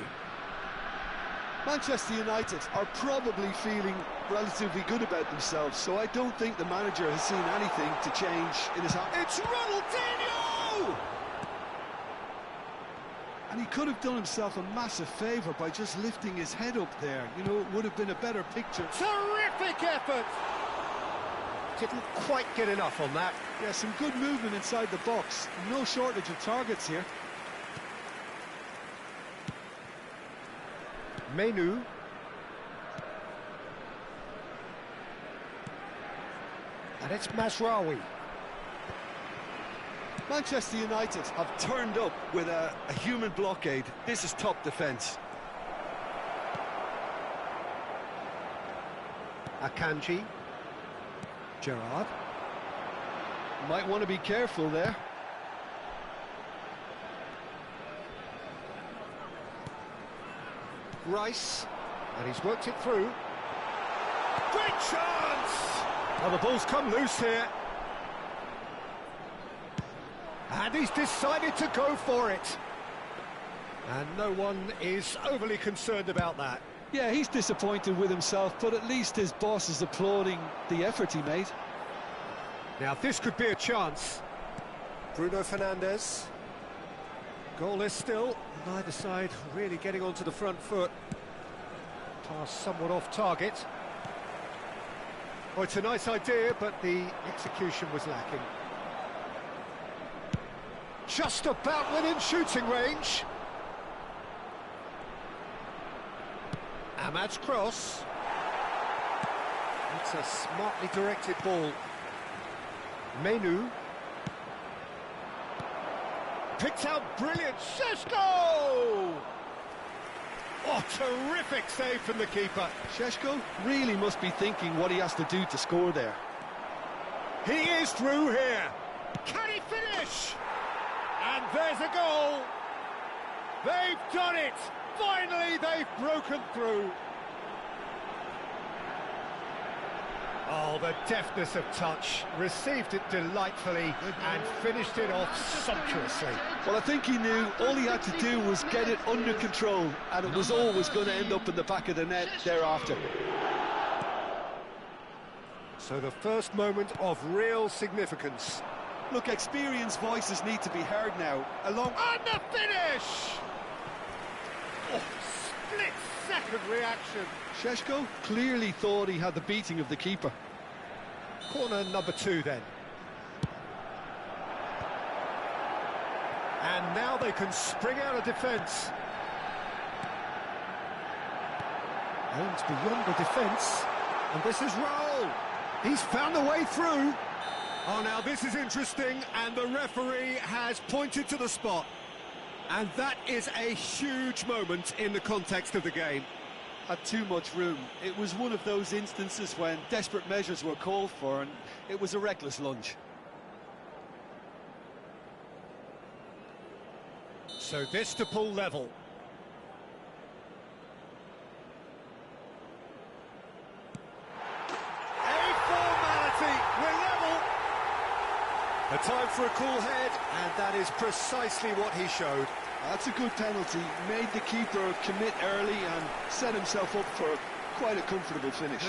Manchester United are probably feeling relatively good about themselves, so I don't think the manager has seen anything to change in his hand. It's Ronaldinho! And he could have done himself a massive favour by just lifting his head up there. You know, it would have been a better picture. Terrific effort! Didn't quite get enough on that. Yeah, some good movement inside the box. No shortage of targets here. Menu. And it's Mazraoui. Manchester United have turned up with a human blockade. This is top defence. Akanji. Gerrard. Might want to be careful there. Rice. And he's worked it through. Great chance! Well, the ball's come loose here. And he's decided to go for it. And no one is overly concerned about that. Yeah, he's disappointed with himself, but at least his boss is applauding the effort he made. Now, this could be a chance. Bruno Fernandes. Goalless still. Neither side really getting onto the front foot. Pass somewhat off target. Oh, it's a nice idea, but the execution was lacking. Just about within shooting range. Ahmad's cross. It's a smartly directed ball. Menu. Picked out brilliant. Šeško! Oh, terrific save from the keeper. Šeško really must be thinking what he has to do to score there. He is through here. Can he finish? And there's a goal. They've done it. Finally, they've broken through. Oh, the deftness of touch. Received it delightfully and finished it off sumptuously. Well, I think he knew all he had to do was get it under control, and it was always going to end up in the back of the net thereafter. So the first moment of real significance. Look, experienced voices need to be heard now. Along And the finish! Oh, split-second reaction. Šeško clearly thought he had the beating of the keeper. Corner number 2 then. And now they can spring out of defence. Aims beyond the defence. And this is Raul. He's found a way through. Oh, now this is interesting, and the referee has pointed to the spot. And that is a huge moment in the context of the game. Had too much room. It was one of those instances when desperate measures were called for, and it was a reckless lunge. So this to pull level. A formality, we're level. A time for a cool head, and that is precisely what he showed. That's a good penalty. Made the keeper commit early and set himself up for quite a comfortable finish.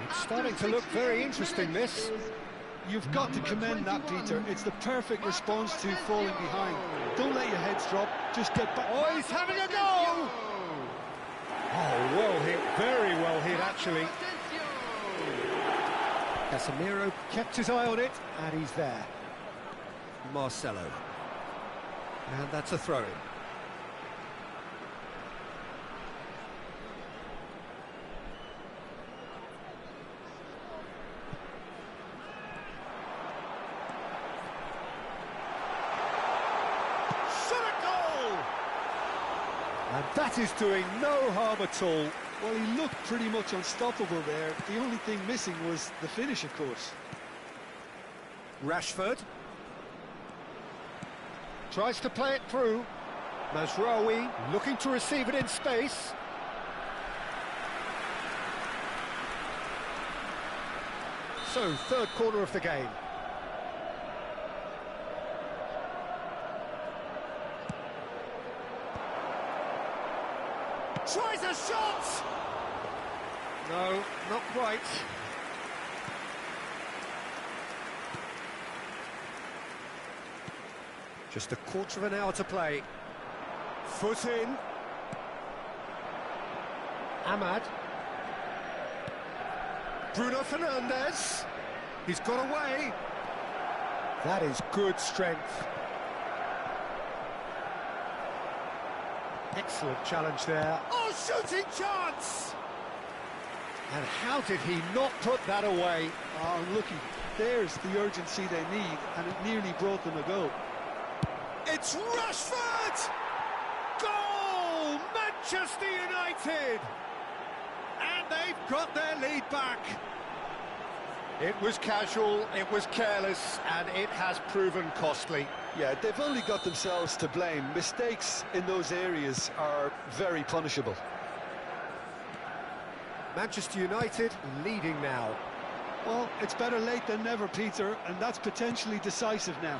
It's starting to look very interesting, this. You've got to commend that, Peter. It's the perfect response to falling behind. Don't let your heads drop, just get back. Oh, he's having a go! Oh, well hit, very well hit, actually. Casemiro kept his eye on it, and he's there. Marcelo. And that's a throw-in. And that is doing no harm at all. Well, he looked pretty much unstoppable there. The only thing missing was the finish, of course. Rashford. Tries to play it through. Mazraoui looking to receive it in space. So, third corner of the game. Tries a shot! No, not quite. Just a quarter of an hour to play. Foot in. Ahmad. Bruno Fernandes. He's got away. That is good strength. Excellent challenge there. Oh, shooting chance! And how did he not put that away? Oh, looky, there's the urgency they need, and it nearly brought them a goal. It's Rashford! Goal! Manchester United! And they've got their lead back. It was casual, it was careless, and it has proven costly. Yeah, they've only got themselves to blame. Mistakes in those areas are very punishable. Manchester United leading now. Well, it's better late than never, Peter, and that's potentially decisive now.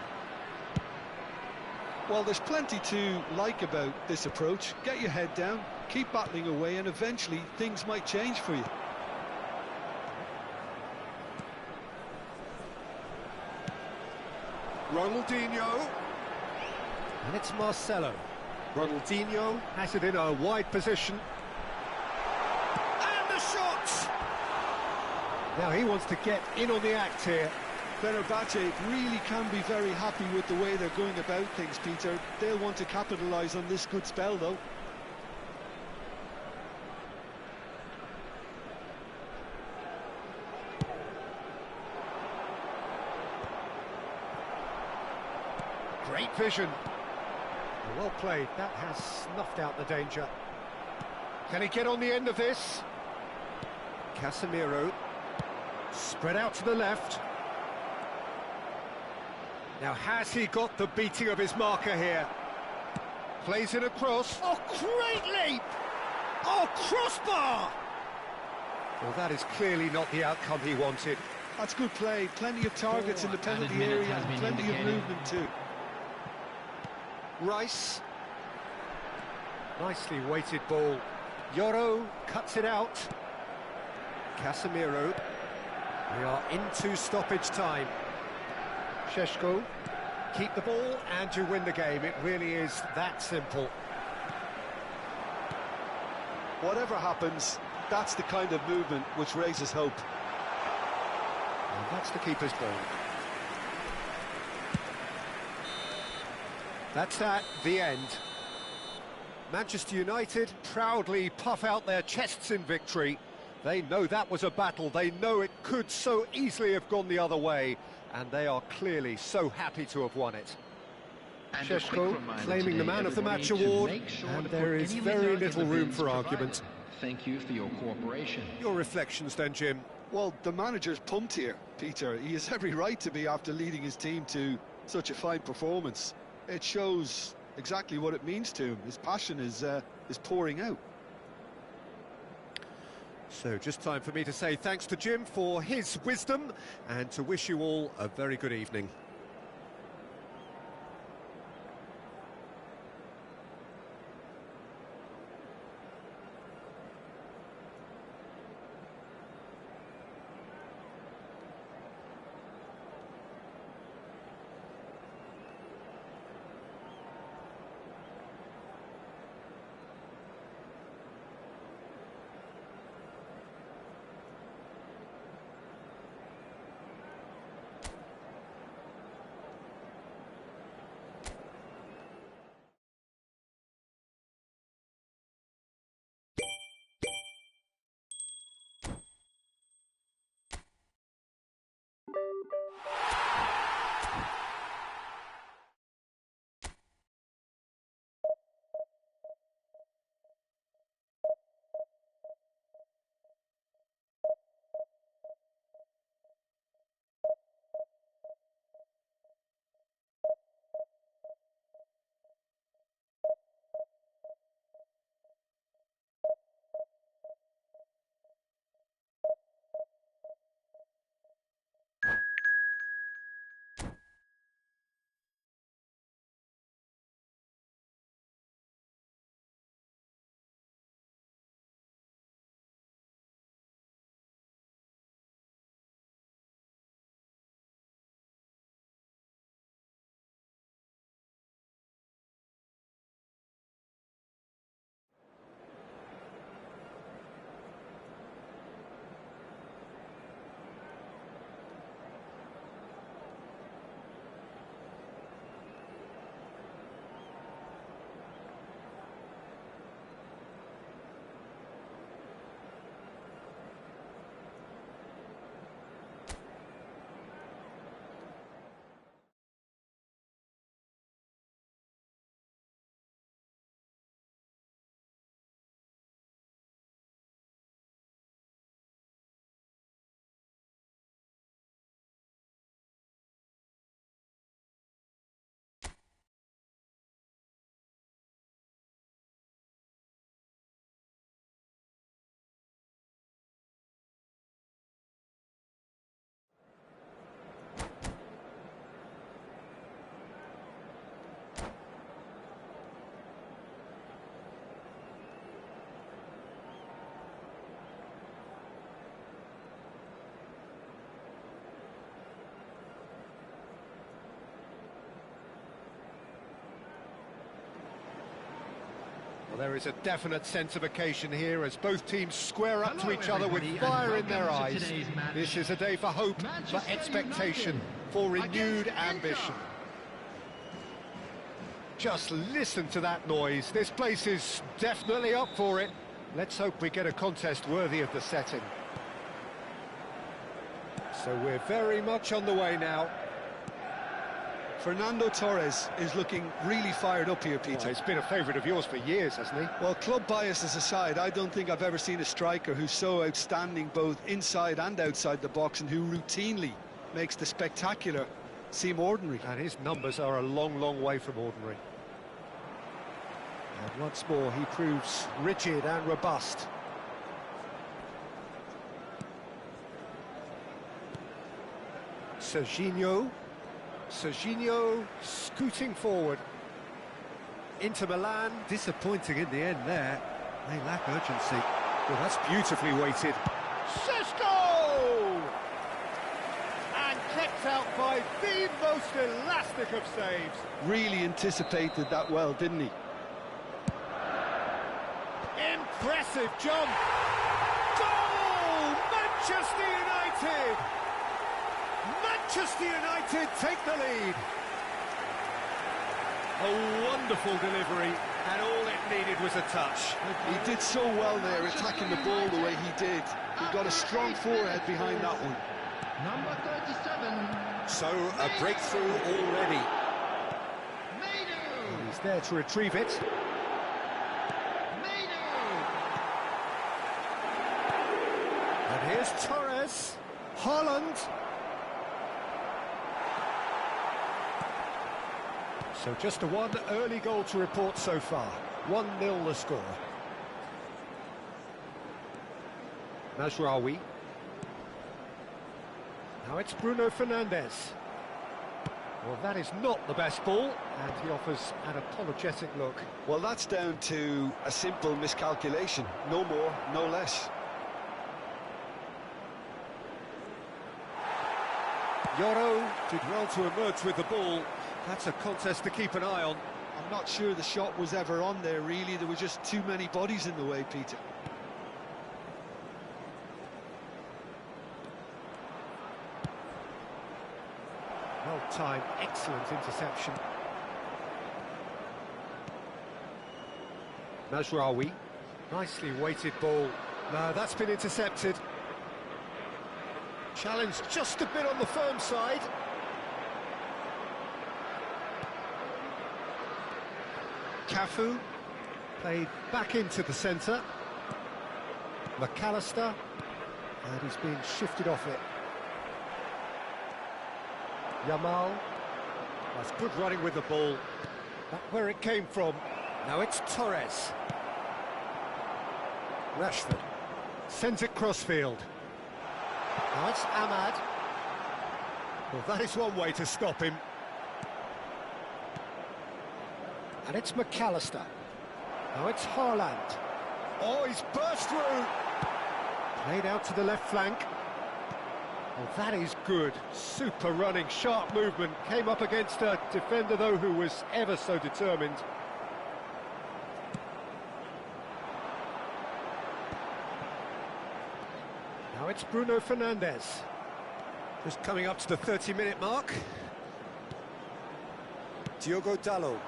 Well, there's plenty to like about this approach. Get your head down, keep battling away, and eventually things might change for you. Ronaldinho. And it's Marcelo. Ronaldinho has it in a wide position. And the shot! Now he wants to get in on the act here. Venezia really can be very happy with the way they're going about things, Peter. They'll want to capitalise on this good spell, though. Great vision. Well played. That has snuffed out the danger. Can he get on the end of this? Casemiro. Spread out to the left. Now, has he got the beating of his marker here? Plays it across. Oh, great leap! Oh, crossbar! Well, that is clearly not the outcome he wanted. That's good play. Plenty of targets in the penalty area and plenty of movement too. Rice. Nicely weighted ball. Yoro cuts it out. Casemiro. We are into stoppage time. Šeško. Keep the ball and you win the game. It really is that simple. Whatever happens, that's the kind of movement which raises hope. And that's the keeper's ball. That's the end. Manchester United proudly puff out their chests in victory. They know that was a battle. They know it could so easily have gone the other way. And they are clearly so happy to have won it. Šeško claiming the Man of the Match award, and there is very little room for argument. Thank you for your cooperation. Your reflections then, Jim? Well, the manager's pumped here, Peter. He has every right to be after leading his team to such a fine performance. It shows exactly what it means to him. His passion is pouring out. So just time for me to say thanks to Jim for his wisdom and to wish you all a very good evening. Well, there is a definite sense of occasion here as both teams square up to each other with fire in their eyes. This is a day for hope, for expectation, for renewed ambition. Just listen to that noise. This place is definitely up for it. Let's hope we get a contest worthy of the setting. So we're very much on the way now. Fernando Torres is looking really fired up here, Peter. Well, he's been a favourite of yours for years, hasn't he? Well, club biases aside, I don't think I've ever seen a striker who's so outstanding both inside and outside the box and who routinely makes the spectacular seem ordinary. And his numbers are a long, long way from ordinary. And once more, he proves rigid and robust. Serginho. Serginho scooting forward. Inter Milan, disappointing in the end there. They lack urgency. Well, that's beautifully weighted. Šeško! And kept out by the most elastic of saves. Really anticipated that well, didn't he? Impressive jump. Goal! Manchester United! Manchester United take the lead. A wonderful delivery, and all it needed was a touch. He did so well there, attacking the ball the way he did. He got a strong forehead behind that one. Number 37. So, a breakthrough already. And he's there to retrieve it. And here's Torres. Haaland. So just a one early goal to report so far. 1-0 the score. Mazraoui. Now it's Bruno Fernandes. Well, that is not the best ball, and he offers an apologetic look. Well, that's down to a simple miscalculation. No more, no less. Yoro did well to emerge with the ball. That's a contest to keep an eye on. I'm not sure the shot was ever on there, really. There were just too many bodies in the way, Peter. Well-timed, excellent interception. Mazraoui, nicely weighted ball. No, that's been intercepted. Challenge just a bit on the firm side. Cafu played back into the centre. McAllister, and he's being shifted off it. Yamal, that's good running with the ball. Back where it came from. Now it's Torres. Rashford sends it crossfield. Now it's Ahmad. Well, that is one way to stop him. And it's McAllister. Now it's Haaland. Oh, he's burst through. Played out to the left flank. Well, that is good. Super running, sharp movement. Came up against a defender, though, who was ever so determined. Now it's Bruno Fernandes. Just coming up to the 30-minute mark. Diogo Dalot.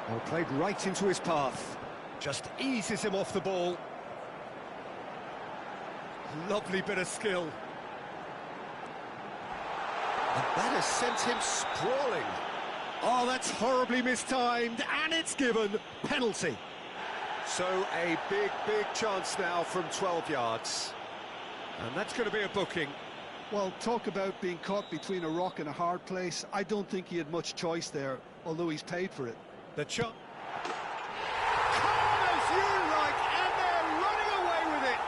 Well, played right into his path. Just eases him off the ball. Lovely bit of skill. And that has sent him sprawling. Oh, that's horribly mistimed, and it's given. Penalty. So a big chance now from 12 yards. And that's going to be a booking. Well, talk about being caught between a rock and a hard place. I don't think he had much choice there, although he's paid for it. The shot. Calm as you like, and they're running away with it.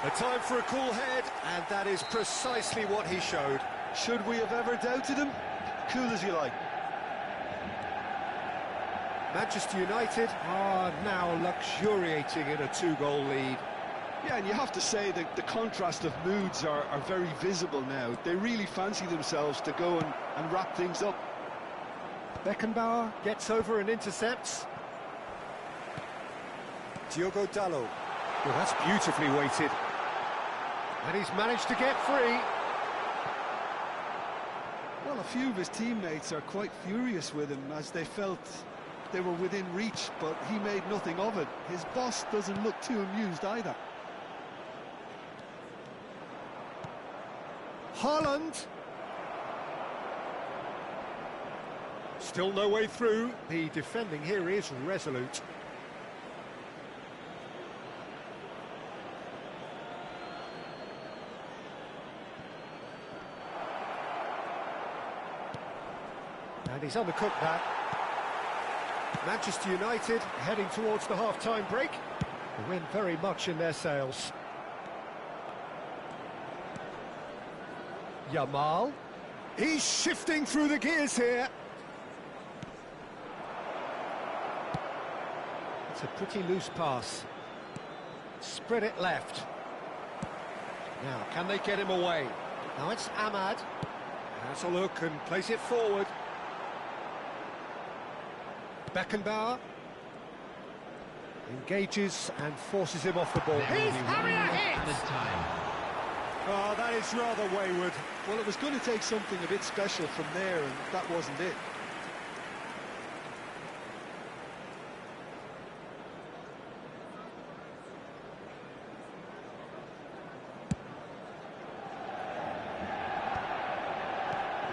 A time for a cool head, and that is precisely what he showed. Should we have ever doubted him? Cool as you like. Manchester United are now luxuriating in a 2-goal lead. Yeah, and you have to say that the contrast of moods are very visible now. They really fancy themselves to go and wrap things up. Beckenbauer gets over and intercepts. Diogo Dalot. Well, that's beautifully weighted. And he's managed to get free. Well, a few of his teammates are quite furious with him as they felt they were within reach, but he made nothing of it. His boss doesn't look too amused either. Haaland. Still no way through. The defending here is resolute. And he's undercooked that. Manchester United heading towards the half-time break. The wind very much in their sails. Yamal. He's shifting through the gears here. It's a pretty loose pass. Spread it left. Now, can they get him away? Now it's Ahmad. Has a look and plays it forward. Beckenbauer. Engages and forces him off the ball. He's having a hit! Oh, that is rather wayward. Well, it was going to take something a bit special from there, and that wasn't it.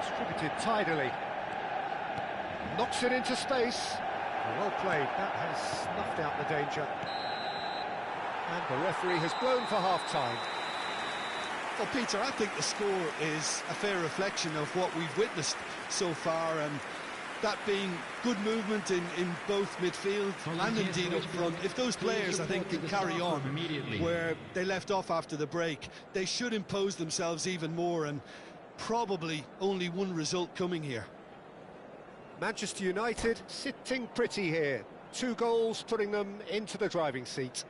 Distributed tidily. Knocks it into space. Well played. That has snuffed out the danger. And the referee has blown for half-time. Well, Peter, I think the score is a fair reflection of what we've witnessed so far, and that being good movement in both midfield and indeed up front. If those players, I think, can carry on where they left off after the break, they should impose themselves even more, and probably only one result coming here. Manchester United sitting pretty here. 2 goals putting them into the driving seat.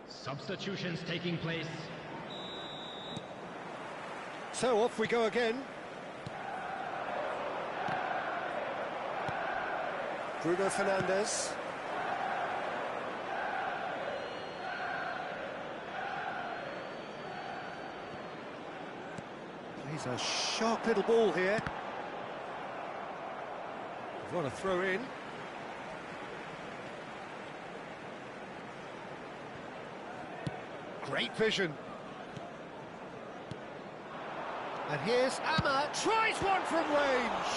Substitutions taking place. So off we go again. Bruno Fernandes. Plays a sharp little ball here. What a throw in. Great vision. And here's Ahmad, tries one from range.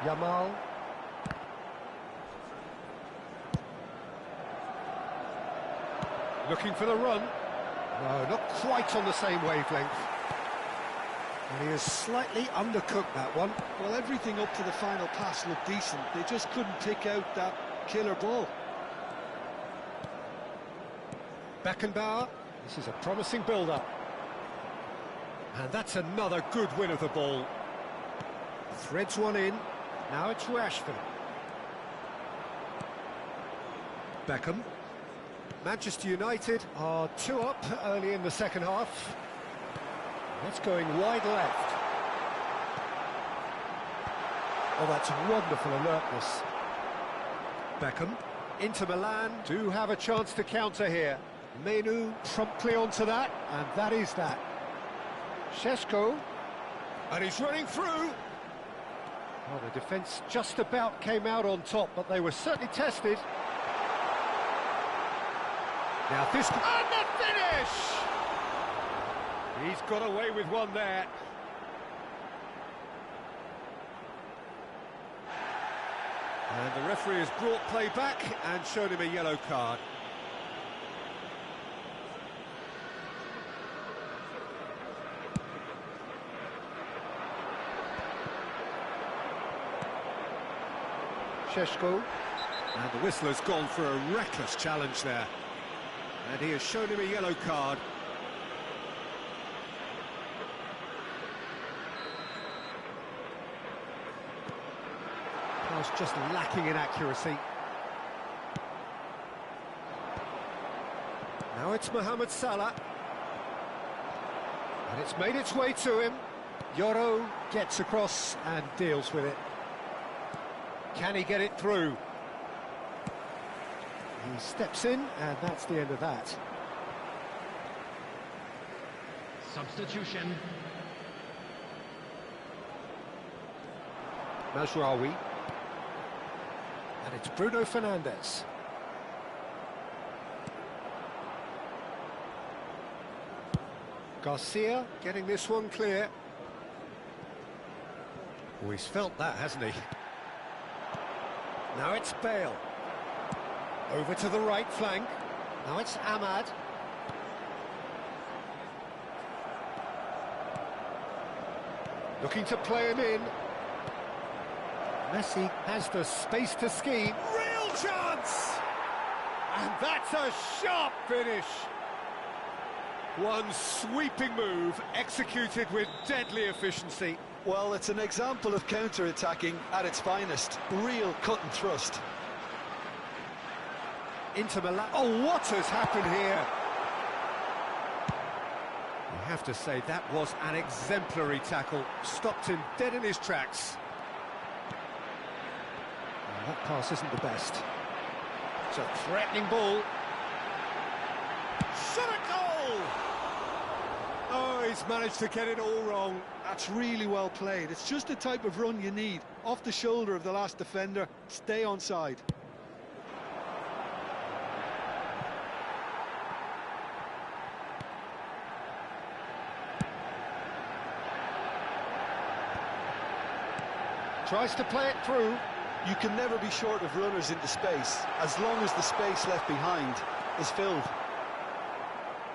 Yamal. Looking for the run. No, not quite on the same wavelength. And he has slightly undercooked that one. Well, everything up to the final pass looked decent. They just couldn't pick out that killer ball. Beckenbauer. This is a promising build-up. And that's another good win of the ball. Threads one in. Now it's Rashford. Beckham. Manchester United are 2 up early in the second half. That's going wide left. Oh, that's wonderful alertness. Beckham into Milan. Do have a chance to counter here. Menu promptly onto that, and that is that. Šeško, and he's running through. Oh, the defence just about came out on top, but they were certainly tested. Now this... And the finish! He's got away with one there. And the referee has brought play back and shown him a yellow card. Šeško. And the whistler's gone for a reckless challenge there. And he has shown him a yellow card. Pass just lacking in accuracy. Now it's Mohamed Salah. And it's made its way to him. Yoro gets across and deals with it. Can he get it through? He steps in, and that's the end of that. Substitution. Mazraoui. And it's Bruno Fernandes. Garcia getting this one clear. Oh, he's felt that, hasn't he? Now it's Bale. Over to the right flank. Now it's Ahmad. Looking to play him in. Messi has the space to scheme. Real chance! And that's a sharp finish. One sweeping move, executed with deadly efficiency. Well, it's an example of counter-attacking at its finest. Real cut and thrust. Inter Milan. Oh, what has happened here? You have to say that was an exemplary tackle. Stopped him dead in his tracks. Oh, that pass isn't the best. It's a threatening ball. Shot a goal! Oh, he's managed to get it all wrong. That's really well played. It's just the type of run you need. Off the shoulder of the last defender. Stay onside. Tries to play it through. You can never be short of runners into space, as long as the space left behind is filled.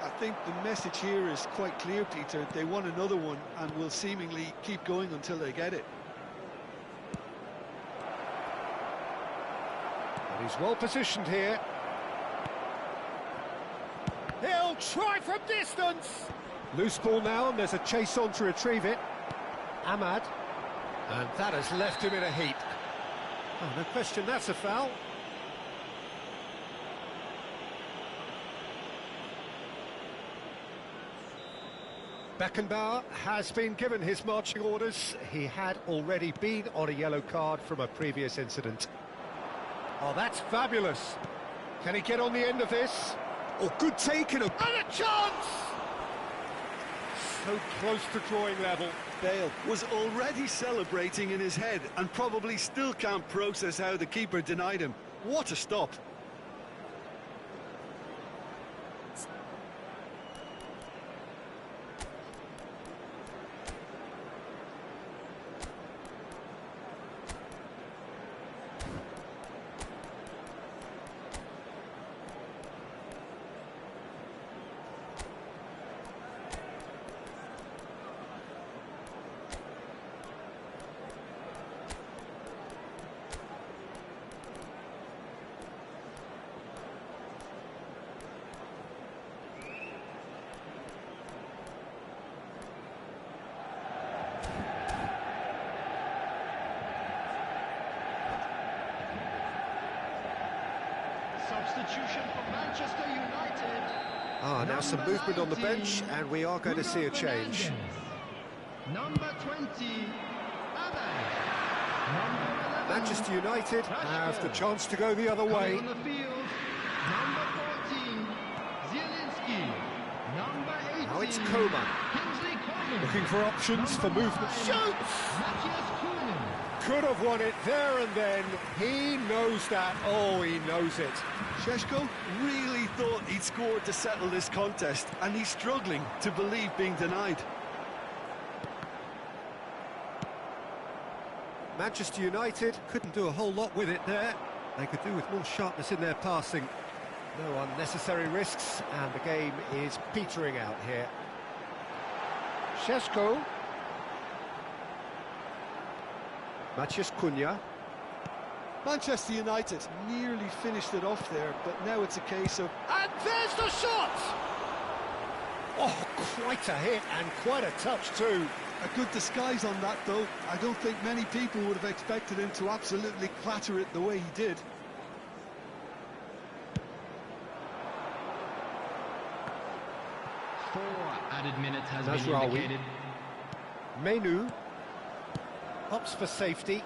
I think the message here is quite clear, Peter. They want another one and will seemingly keep going until they get it. And he's well positioned here. He'll try from distance. Loose ball now, and there's a chase on to retrieve it. Ahmad. And that has left him in a heap. Oh, no question, that's a foul. Beckenbauer has been given his marching orders. He had already been on a yellow card from a previous incident. Oh, that's fabulous. Can he get on the end of this? Oh, good take and a chance! So close to drawing level. Bale was already celebrating in his head and probably still can't process how the keeper denied him. What a stop. Substitution for Manchester United. Now some movement on the bench, and we are going to see a change. Number 20, Ahmad. Manchester United have the chance to go the other way. On the field, number 14, Zielinski. Number 18, Now it's Coman. Kingsley Coman. Looking for options for movement. Shoots! Could have won it there and then. He knows that. Oh, he knows it. Šeško really thought he'd scored to settle this contest, and he's struggling to believe being denied. Manchester United couldn't do a whole lot with it there. They could do with more sharpness in their passing. No unnecessary risks, and the game is petering out here. Šeško. Matías Cunha. Manchester United nearly finished it off there, but now it's a case of... And there's the shot! Oh, quite a hit and quite a touch too. A good disguise on that, though. I don't think many people would have expected him to absolutely clatter it the way he did. Four added minutes has been Mazraoui. indicated. Menu. Hops for safety.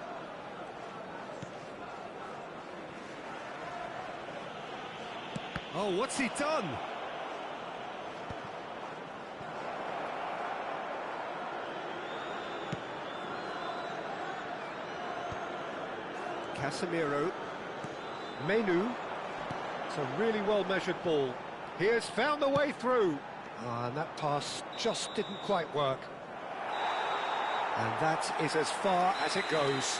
Oh, what's he done? Casemiro. Menu. It's a really well-measured ball. He has found the way through. And that pass just didn't quite work. And that is as far as it goes.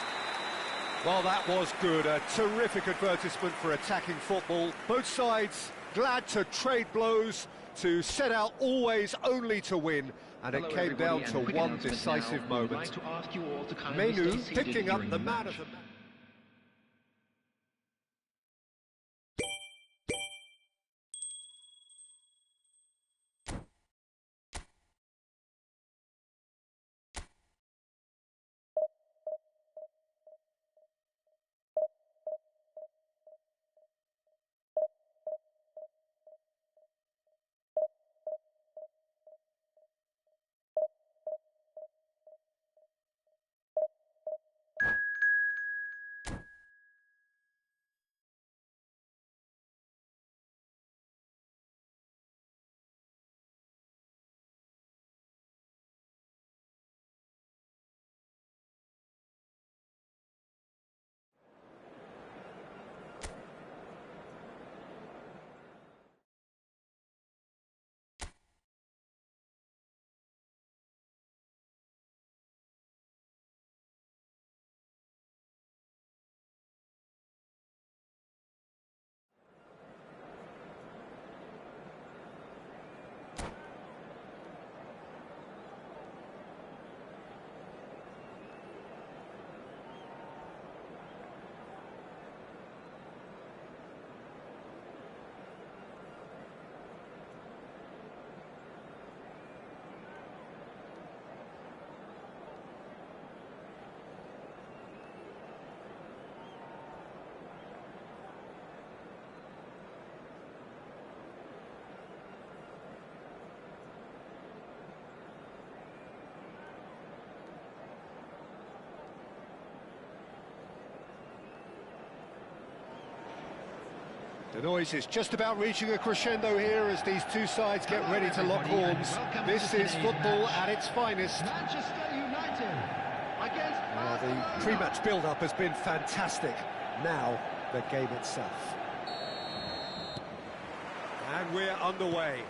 Well, that was good. A terrific advertisement for attacking football. Both sides glad to trade blows, to set out always only to win. And it came down to one decisive moment. Menu picking up the man of the match. The noise is just about reaching a crescendo here as these two sides get ready to lock horns. This is football at its finest. Manchester United against... Well, the pre-match build-up has been fantastic. Now, the game itself. And we're underway.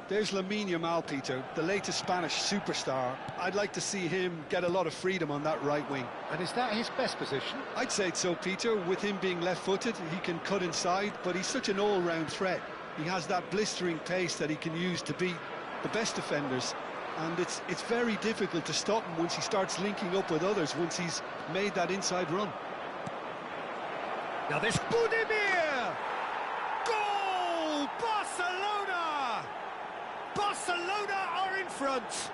There's Lamine Yamal, Peter, the latest Spanish superstar. I'd like to see him get a lot of freedom on that right wing. And is that his best position? I'd say so, Peter. With him being left-footed, he can cut inside, but he's such an all-round threat. He has that blistering pace that he can use to beat the best defenders. And it's very difficult to stop him once he starts linking up with others, once he's made that inside run. Now this Budimir! Goal! Barcelona! Barcelona are in front!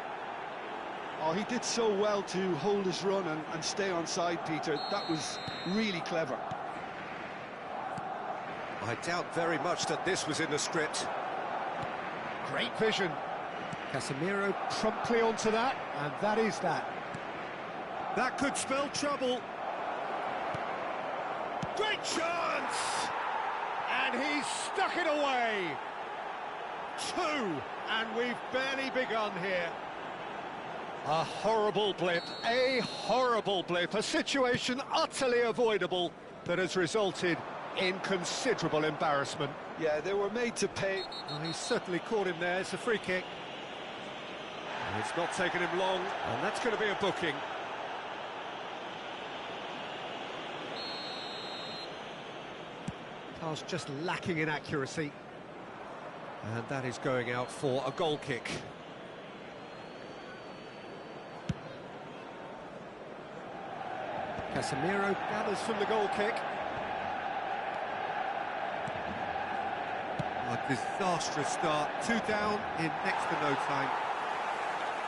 Oh, he did so well to hold his run and stay on side, Peter. That was really clever. I doubt very much that this was in the script. Great vision. Casemiro promptly onto that, and that is that. That could spell trouble. Great chance! And he's stuck it away. 2, and we've barely begun here. A horrible blip, a situation utterly avoidable that has resulted in considerable embarrassment. Yeah, they were made to pay. Well, he's certainly caught him there. It's a free kick. And it's not taken him long, and that's going to be a booking. Pass just lacking in accuracy. And that is going out for a goal kick. Casemiro gathers from the goal kick. A disastrous start. 2 down in next to no time.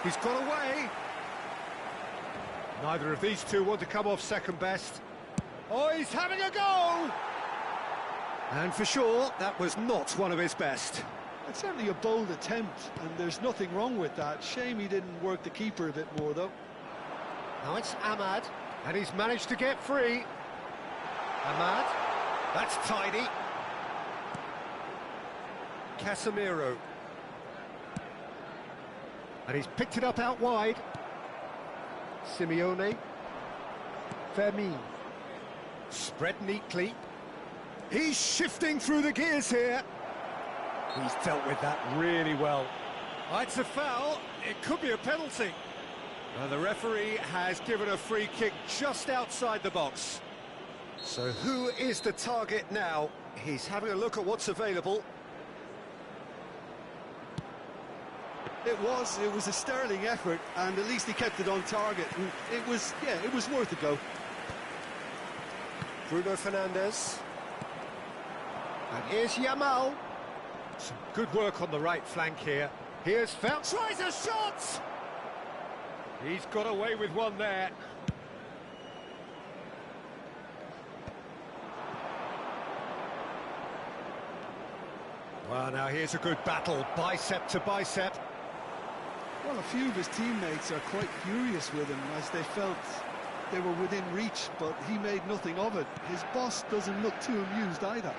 He's got away. Neither of these two want to come off second best. Oh, he's having a go! And for sure, that was not one of his best. It's certainly a bold attempt, and there's nothing wrong with that. Shame he didn't work the keeper a bit more, though. Now it's Ahmad, and he's managed to get free. Ahmad, that's tidy. Casemiro. And he's picked it up out wide. Simeone. Fermin. Spread neatly. He's shifting through the gears here. He's dealt with that really well. It's a foul. It could be a penalty. The referee has given a free kick just outside the box. So who is the target now? He's having a look at what's available. It was a sterling effort, and at least he kept it on target. And it was worth a go. Bruno Fernandes. And here's Yamal. Some good work on the right flank here. Here's Felt. Tries a shot! He's got away with one there. Well, now here's a good battle, bicep to bicep. Well, a few of his teammates are quite furious with him as they felt they were within reach, but he made nothing of it. His boss doesn't look too amused either.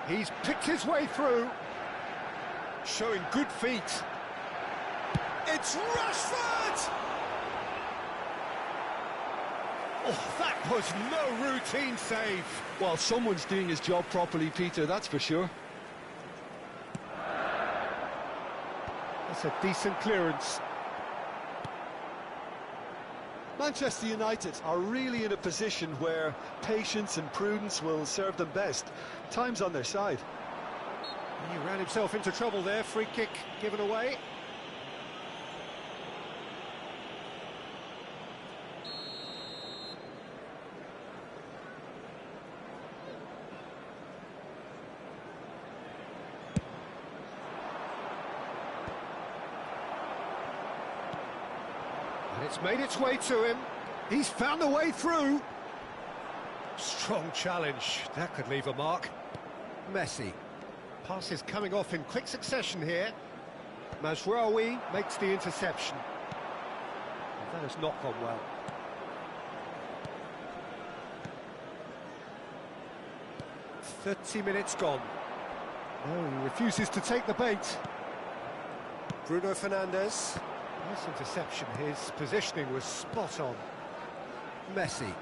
He's picked his way through, showing good feet. It's Rashford! Oh, that was no routine save. Well, someone's doing his job properly, Peter, that's for sure. That's a decent clearance. Manchester United are really in a position where patience and prudence will serve them best. Time's on their side. He ran himself into trouble there. Free kick given away. And it's made its way to him. He's found a way through. Strong challenge. That could leave a mark. Messi. Passes coming off in quick succession here. Mazraoui makes the interception. That has not gone well. "30 minutes gone. No, he refuses to take the bait. Bruno Fernandes. Nice interception. His positioning was spot on. Messi.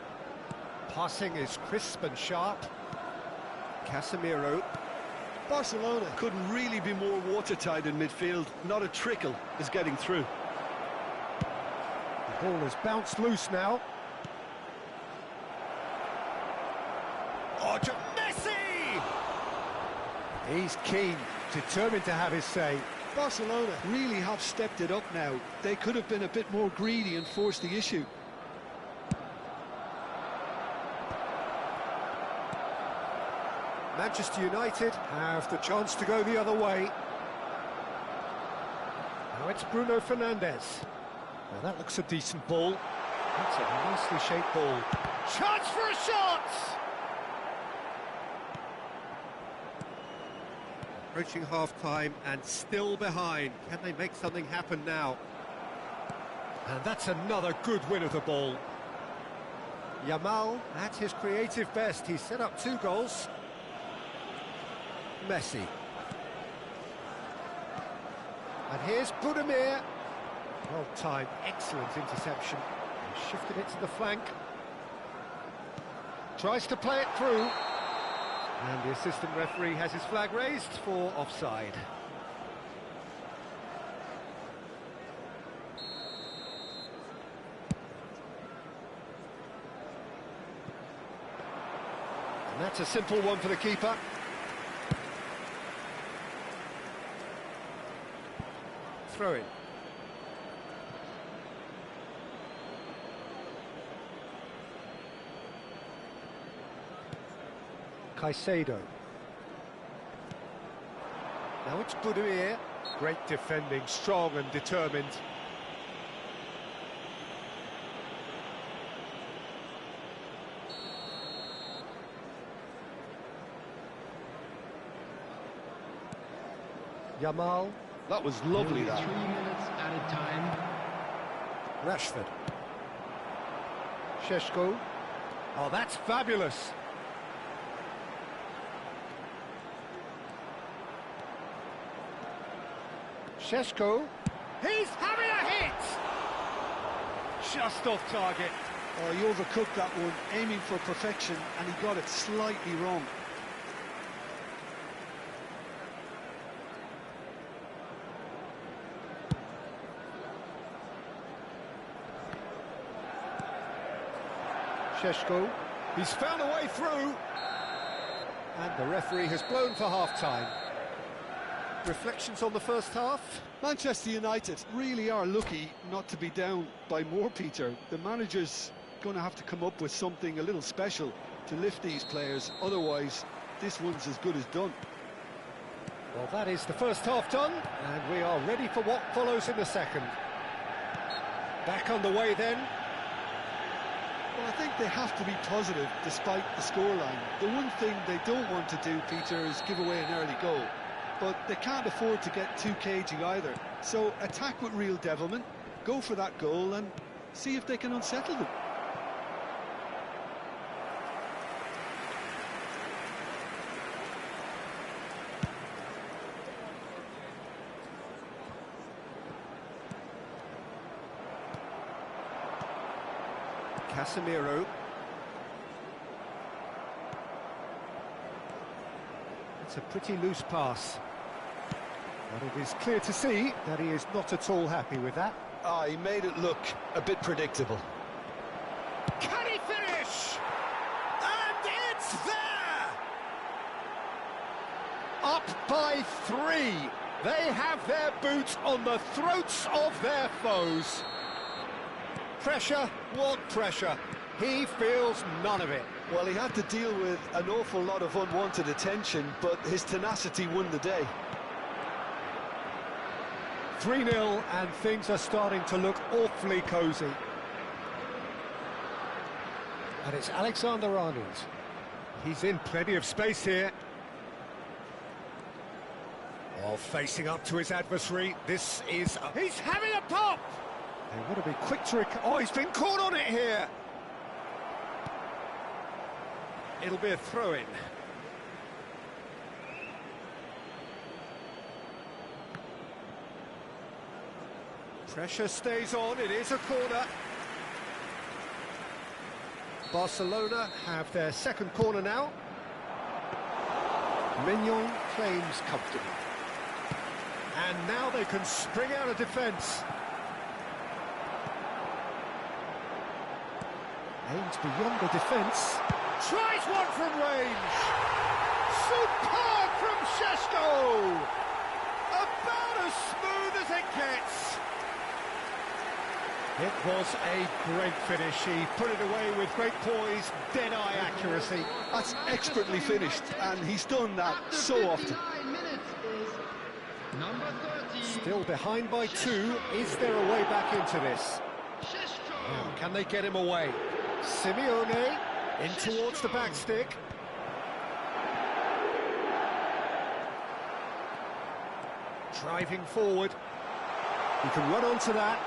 Passing is crisp and sharp. Casemiro. Barcelona couldn't really be more watertight in midfield. Not a trickle is getting through. The ball has bounced loose now. Oh, Messi! He's keen, determined to have his say. Barcelona really have stepped it up now. They could have been a bit more greedy and forced the issue. Manchester United have the chance to go the other way. Now it's Bruno Fernandes. Well, that looks a decent ball. That's a nicely shaped ball. Chance for a shot! Approaching half-time and still behind. Can they make something happen now? And that's another good win of the ball. Yamal at his creative best. He's set up 2 goals. Messi. And here's Budimir. Well timed, excellent interception. He shifted it to the flank. Tries to play it through. And the assistant referee has his flag raised for offside. And that's a simple one for the keeper. Throw in. Caicedo. Now it's Budimir. Great defending, strong and determined. Yamal. That was lovely, that. 3 minutes added time. Rashford. Šeško. Oh, that's fabulous. Šeško. He's having a hit! Just off target. Oh, he overcooked that one, aiming for perfection, and he got it slightly wrong. Šeško, he's found a way through. And the referee has blown for half-time. Reflections on the first half? Manchester United really are lucky not to be down by more, Peter. The manager's going to have to come up with something a little special to lift these players. Otherwise, this one's as good as done. Well, that is the first half done, and we are ready for what follows in the second. Back underway then. Well, I think they have to be positive despite the scoreline. The one thing they don't want to do, Peter, is give away an early goal. But they can't afford to get too cagey either. So attack with real devilment, go for that goal and see if they can unsettle them. Casemiro. It's a pretty loose pass. But it is clear to see that he is not at all happy with that. He made it look a bit predictable. Can he finish? And it's there! Up by 3. They have their boot on the throats of their foes. Pressure, what pressure? He feels none of it. Well, he had to deal with an awful lot of unwanted attention, but his tenacity won the day. 3-0, and things are starting to look awfully cosy. And it's Alexander-Arnold. He's in plenty of space here. Oh, facing up to his adversary. This is... He's having a pop! They want to be quick to... Oh, he's been caught on it here! It'll be a throw-in. Pressure stays on, it is a corner. Barcelona have their second corner now. Mignon claims comfortably. And now they can spring out of defence. Aims beyond the defence. Tries one from range. Superb from Šeško. About as smooth as it gets. It was a great finish. He put it away with great poise, dead-eye accuracy. That's expertly finished, and he's done that so often. Still behind by 2. Is there a way back into this? Now, can they get him away? Simeone in towards the back stick. Driving forward. He can run onto that.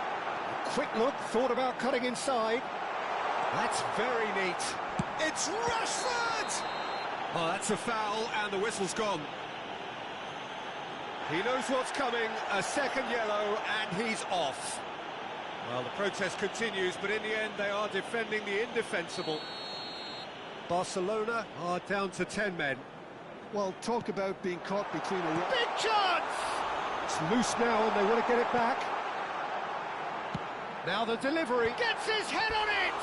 A quick look, thought about cutting inside. That's very neat. It's Rashford! Oh, that's a foul, and the whistle's gone. He knows what's coming, a second yellow, and he's off. Well, the protest continues, but in the end, they are defending the indefensible. Barcelona are down to 10 men. Well, talk about being caught between a rock. Big chance! It's loose now, and they want to get it back. Now the delivery. Gets his head on it!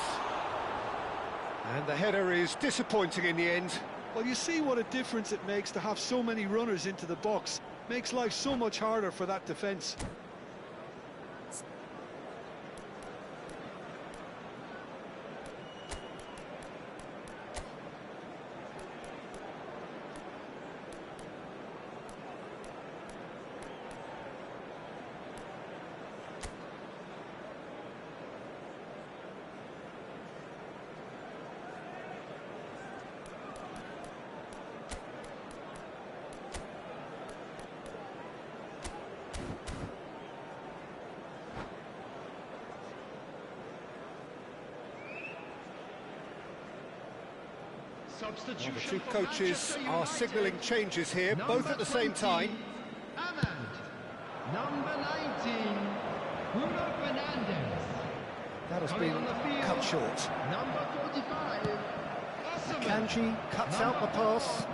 And the header is disappointing in the end. Well, you see what a difference it makes to have so many runners into the box. Makes life so much harder for that defence. Well, the two coaches are signalling changes here, both at the same time. Number 19, Bruno Fernandes. That has Coming been on the field, cut short. number 45, Osman. Kanji cuts out the pass.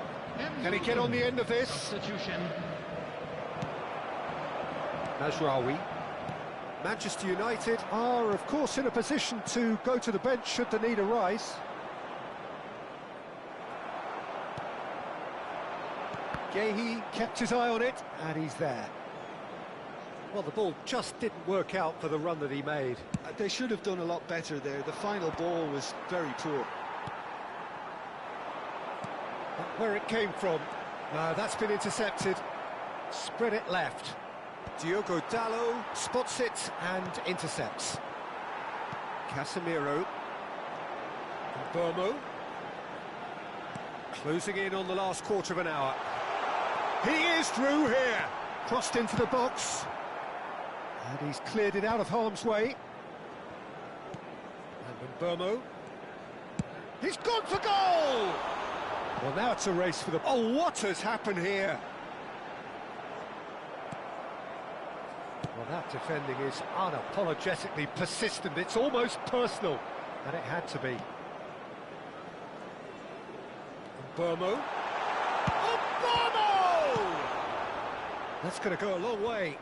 Can he get on the end of this? Substitution. Mazraoui. Manchester United are, of course, in a position to go to the bench should the need arise. Gehi kept his eye on it, and he's there. Well, the ball just didn't work out for the run that he made. They should have done a lot better there. The final ball was very poor. Where it came from. That's been intercepted. Spread it left. Diogo Dalot spots it and intercepts. Casemiro. Burmo. Closing in on the last quarter of an hour. He is through here. Crossed into the box. And he's cleared it out of harm's way. And Burmo. He's gone for goal! Well, now it's a race for the... Oh, what has happened here? Well, that defending is unapologetically persistent. It's almost personal, and it had to be. Burmo. Oh, Burmo! That's going to go a long way.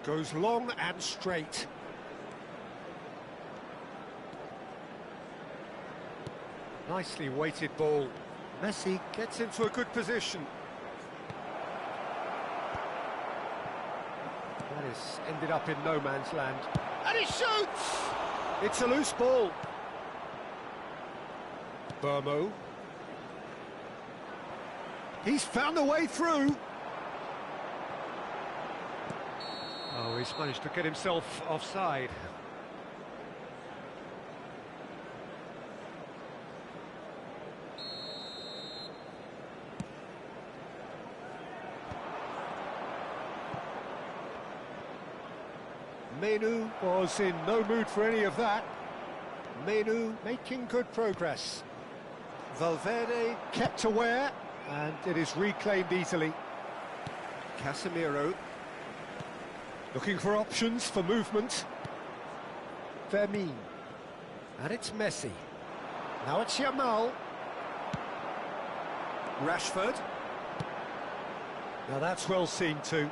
Goes long and straight. Nicely weighted ball. Messi gets into a good position. That has ended up in no man's land. And he shoots! It's a loose ball. Burmo. He's found a way through. Oh, he's managed to get himself offside. Menu was in no mood for any of that. Menu making good progress. Valverde kept aware, and it is reclaimed easily. Casemiro looking for options for movement. Vermin. And it's Messi. Now it's Yamal. Rashford. Now that's well seen too.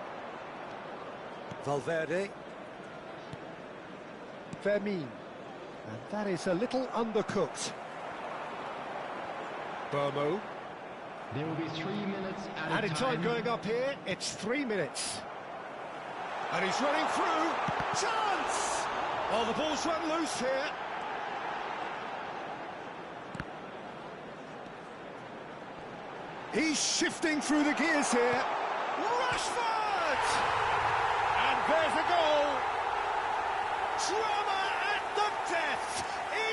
Valverde. Vermin. And that is a little undercooked. Burmo. There will be 3 minutes Added time going up here, it's 3 minutes. And he's running through. Chance! Oh, the ball's run loose here. He's shifting through the gears here. Rashford! And there's a goal. Drama at the death.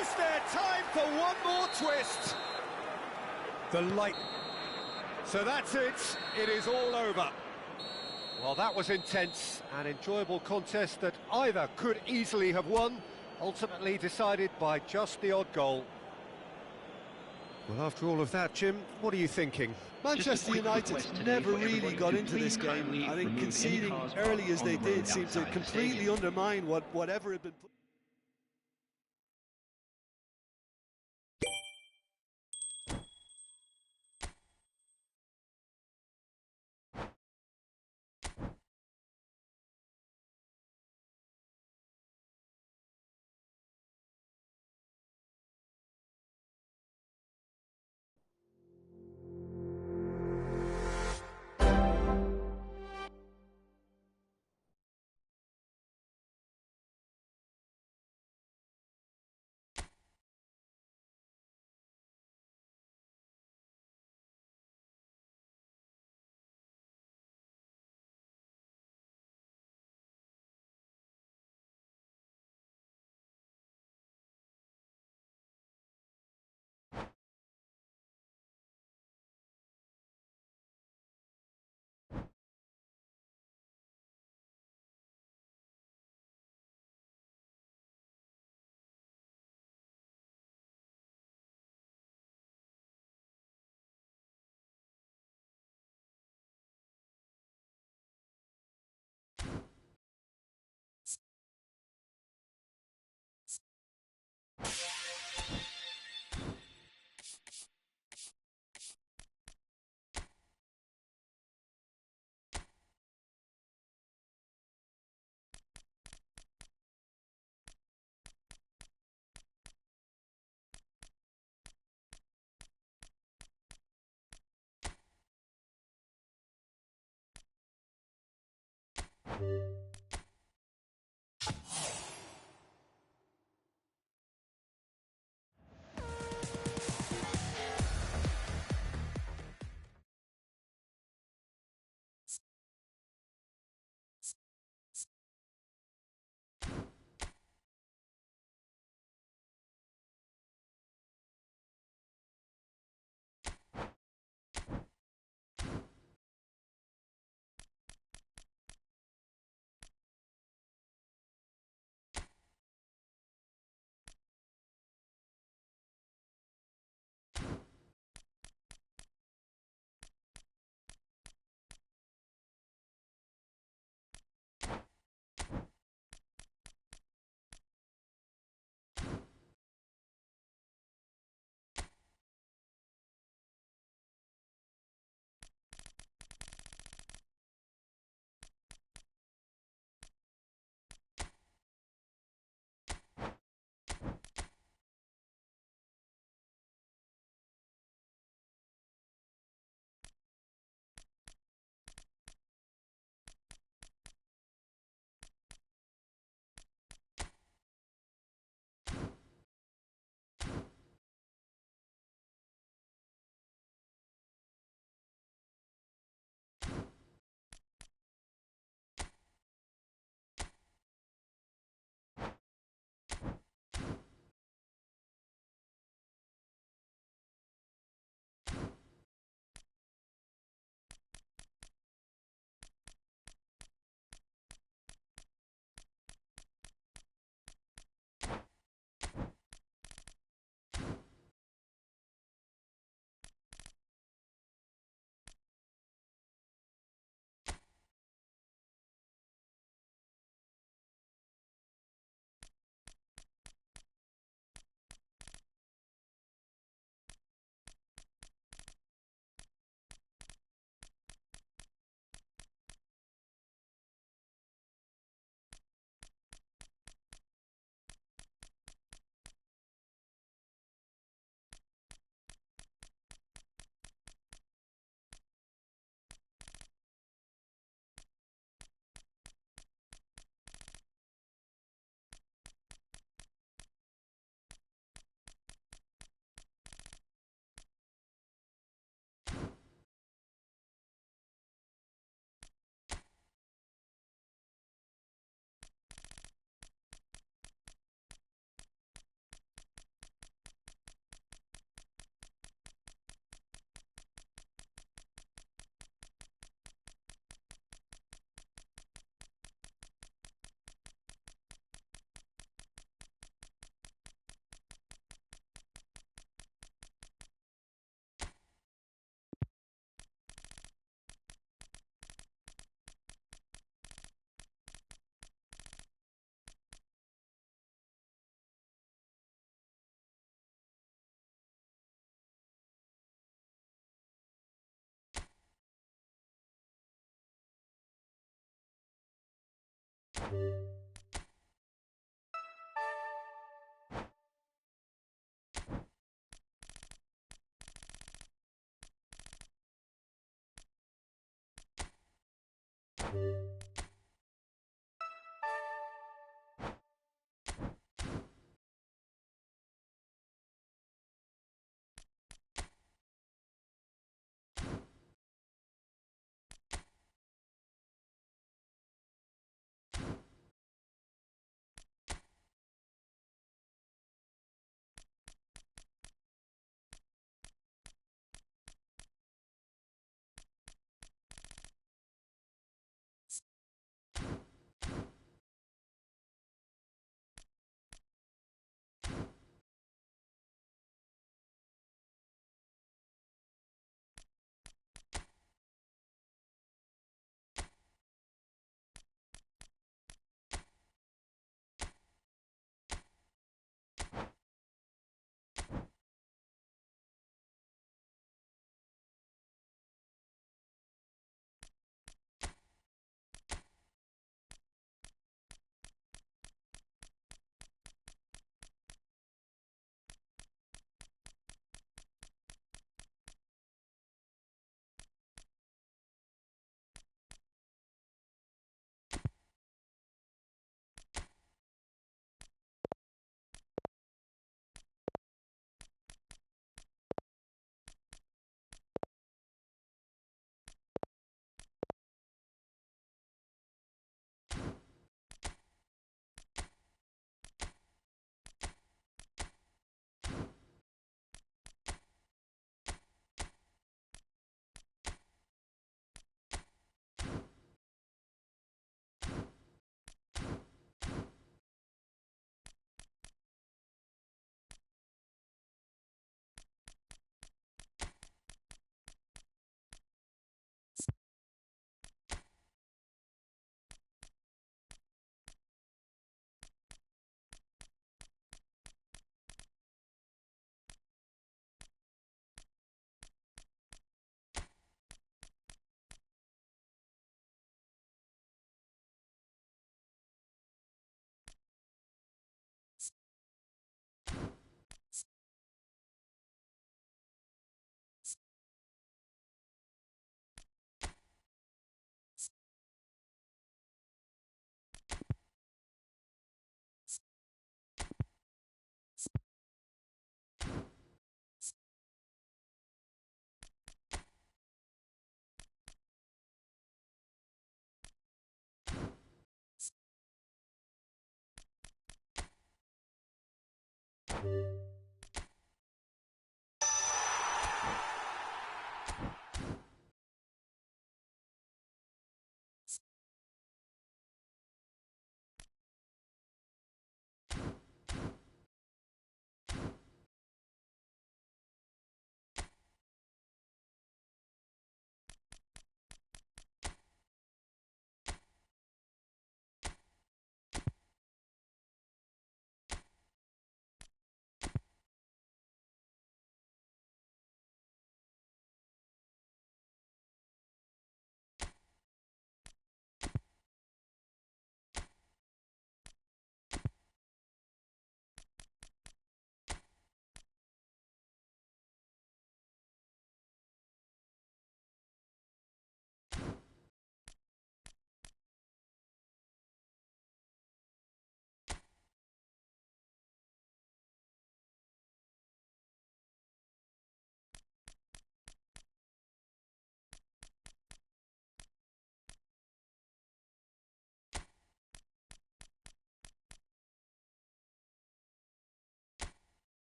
Is there time for one more twist? The light. So that's it. It is all over. Well, that was intense, an enjoyable contest that either could easily have won, ultimately decided by just the odd goal. Well, after all of that, Jim, what are you thinking? Manchester United never really got into this game. I think conceding early as they did seemed to completely undermine whatever had been put.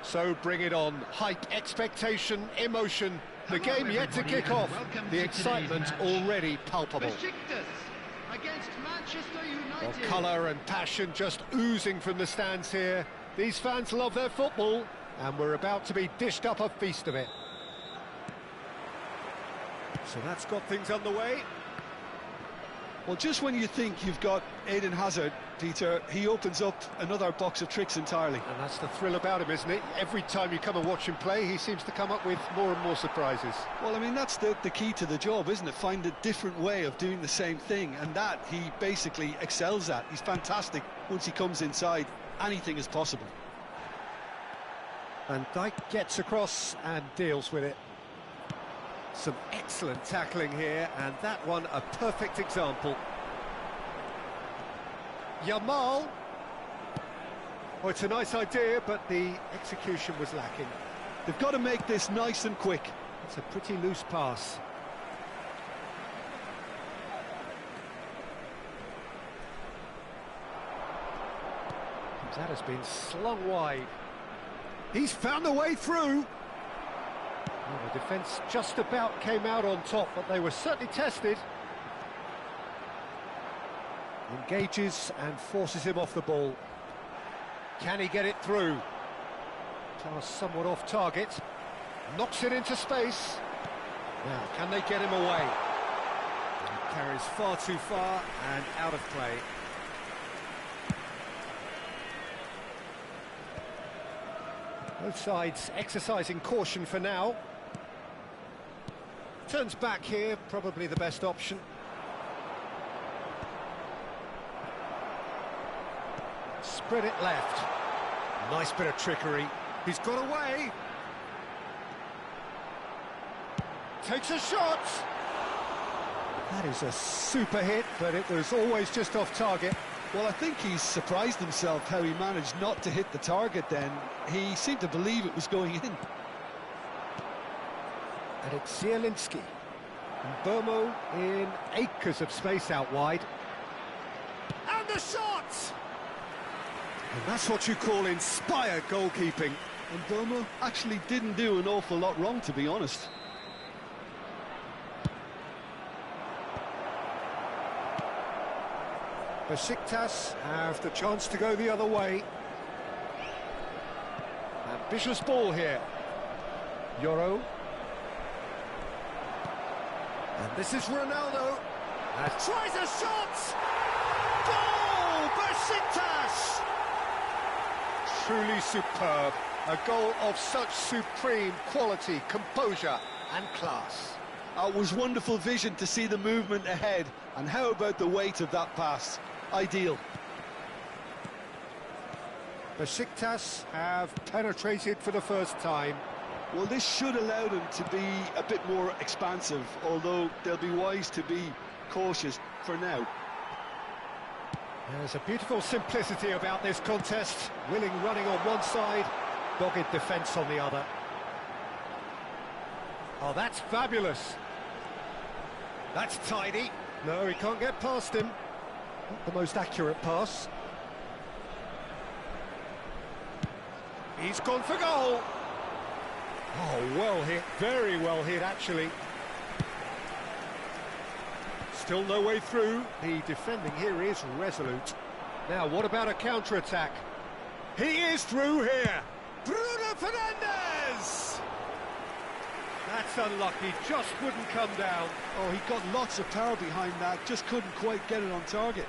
So bring it on. Hype, expectation, emotion. The game yet to kick off. The excitement already palpable. Besiktas against Manchester Well, United. colour and passion just oozing from the stands here. These fans love their football, and we're about to be dished up a feast of it. So that's got things underway. Well, just when you think you've got Eden Hazard, Peter, he opens up another box of tricks entirely. And that's the thrill about him, isn't it? Every time you come and watch him play, he seems to come up with more and more surprises. Well, I mean, that's the key to the job, isn't it? Find a different way of doing the same thing, and that he basically excels at. He's fantastic. Once he comes inside, anything is possible. And Dijk gets across and deals with it. Some excellent tackling here, and that one a perfect example. Yamal. Oh, it's a nice idea, but the execution was lacking. They've got to make this nice and quick. It's a pretty loose pass. That has been slung wide. He's found a way through. Well, the defence just about came out on top, but they were certainly tested. Engages and forces him off the ball. Can he get it through? Pass somewhat off target. Knocks it into space. Now, can they get him away? He carries far too far and out of play. Both sides exercising caution for now. Turns back here, probably the best option. Spread it left. Nice bit of trickery. He's got away. Takes a shot. That is a super hit, but it was always just off target. Well, I think he's surprised himself how he managed not to hit the target then. He seemed to believe it was going in. And it's Zielinski. And Burmo in acres of space out wide. And the shot! And that's what you call inspired goalkeeping. And Burmo actually didn't do an awful lot wrong, to be honest. Besiktas have the chance to go the other way. Ambitious ball here. Yoro. And this is Ronaldo. And tries a shot! Goal! Besiktas! Truly superb. A goal of such supreme quality, composure and class. It was wonderful vision to see the movement ahead. And how about the weight of that pass? Ideal. Besiktas have penetrated for the first time. Well, this should allow them to be a bit more expansive, although they'll be wise to be cautious for now. There's a beautiful simplicity about this contest. Willing running on one side, dogged defence on the other. Oh, that's fabulous. That's tidy. No, he can't get past him. Not the most accurate pass. He's gone for goal. Oh, well hit, very well hit actually. Still no way through. The defending here is resolute. Now, what about a counter-attack? He is through here. Bruno Fernandes! That's unlucky, just wouldn't come down. Oh, he got lots of power behind that, just couldn't quite get it on target.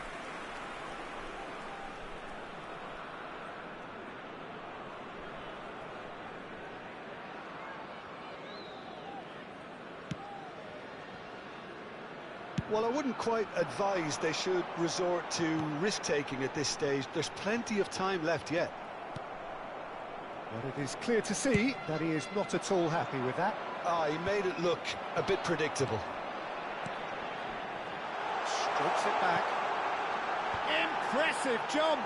Well, I wouldn't quite advise they should resort to risk-taking at this stage. There's plenty of time left yet. But it is clear to see that he is not at all happy with that. He made it look a bit predictable. Strokes it back. Impressive jump!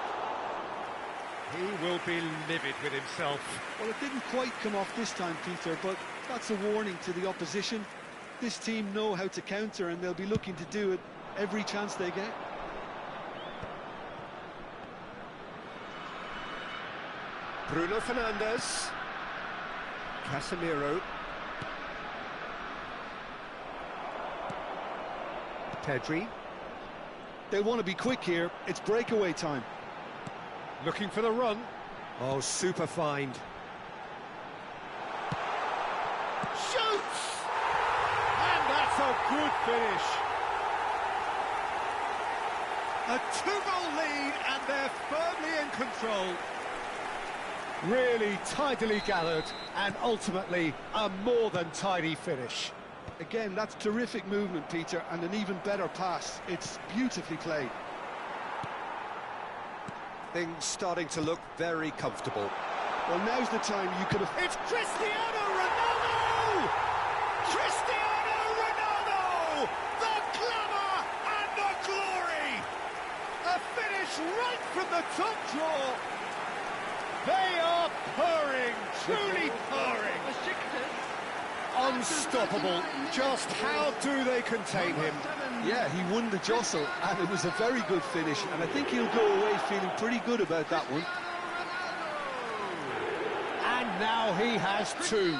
He will be livid with himself. Well, it didn't quite come off this time, Peter, but that's a warning to the opposition. This team know how to counter, and they'll be looking to do it every chance they get. Bruno Fernandes. Casemiro. Pedri. They'll want to be quick here. It's breakaway time. Looking for the run. Oh, super find. Shoots! And that's a good finish. A 2-goal lead, and they're firmly in control. Really tidily gathered, and ultimately a more than tidy finish. Again, that's terrific movement, Peter, and an even better pass. It's beautifully played. Things starting to look very comfortable. Well, now's the time you could have... It's Cristiano Ronaldo! Cristiano Ronaldo! The glamour and the glory! A finish right from the top drawer. They are purring, truly purring. Unstoppable. Just how do they contain him? Yeah, he won the jostle, and it was a very good finish, and I think he'll go away feeling pretty good about that one. And now he has two.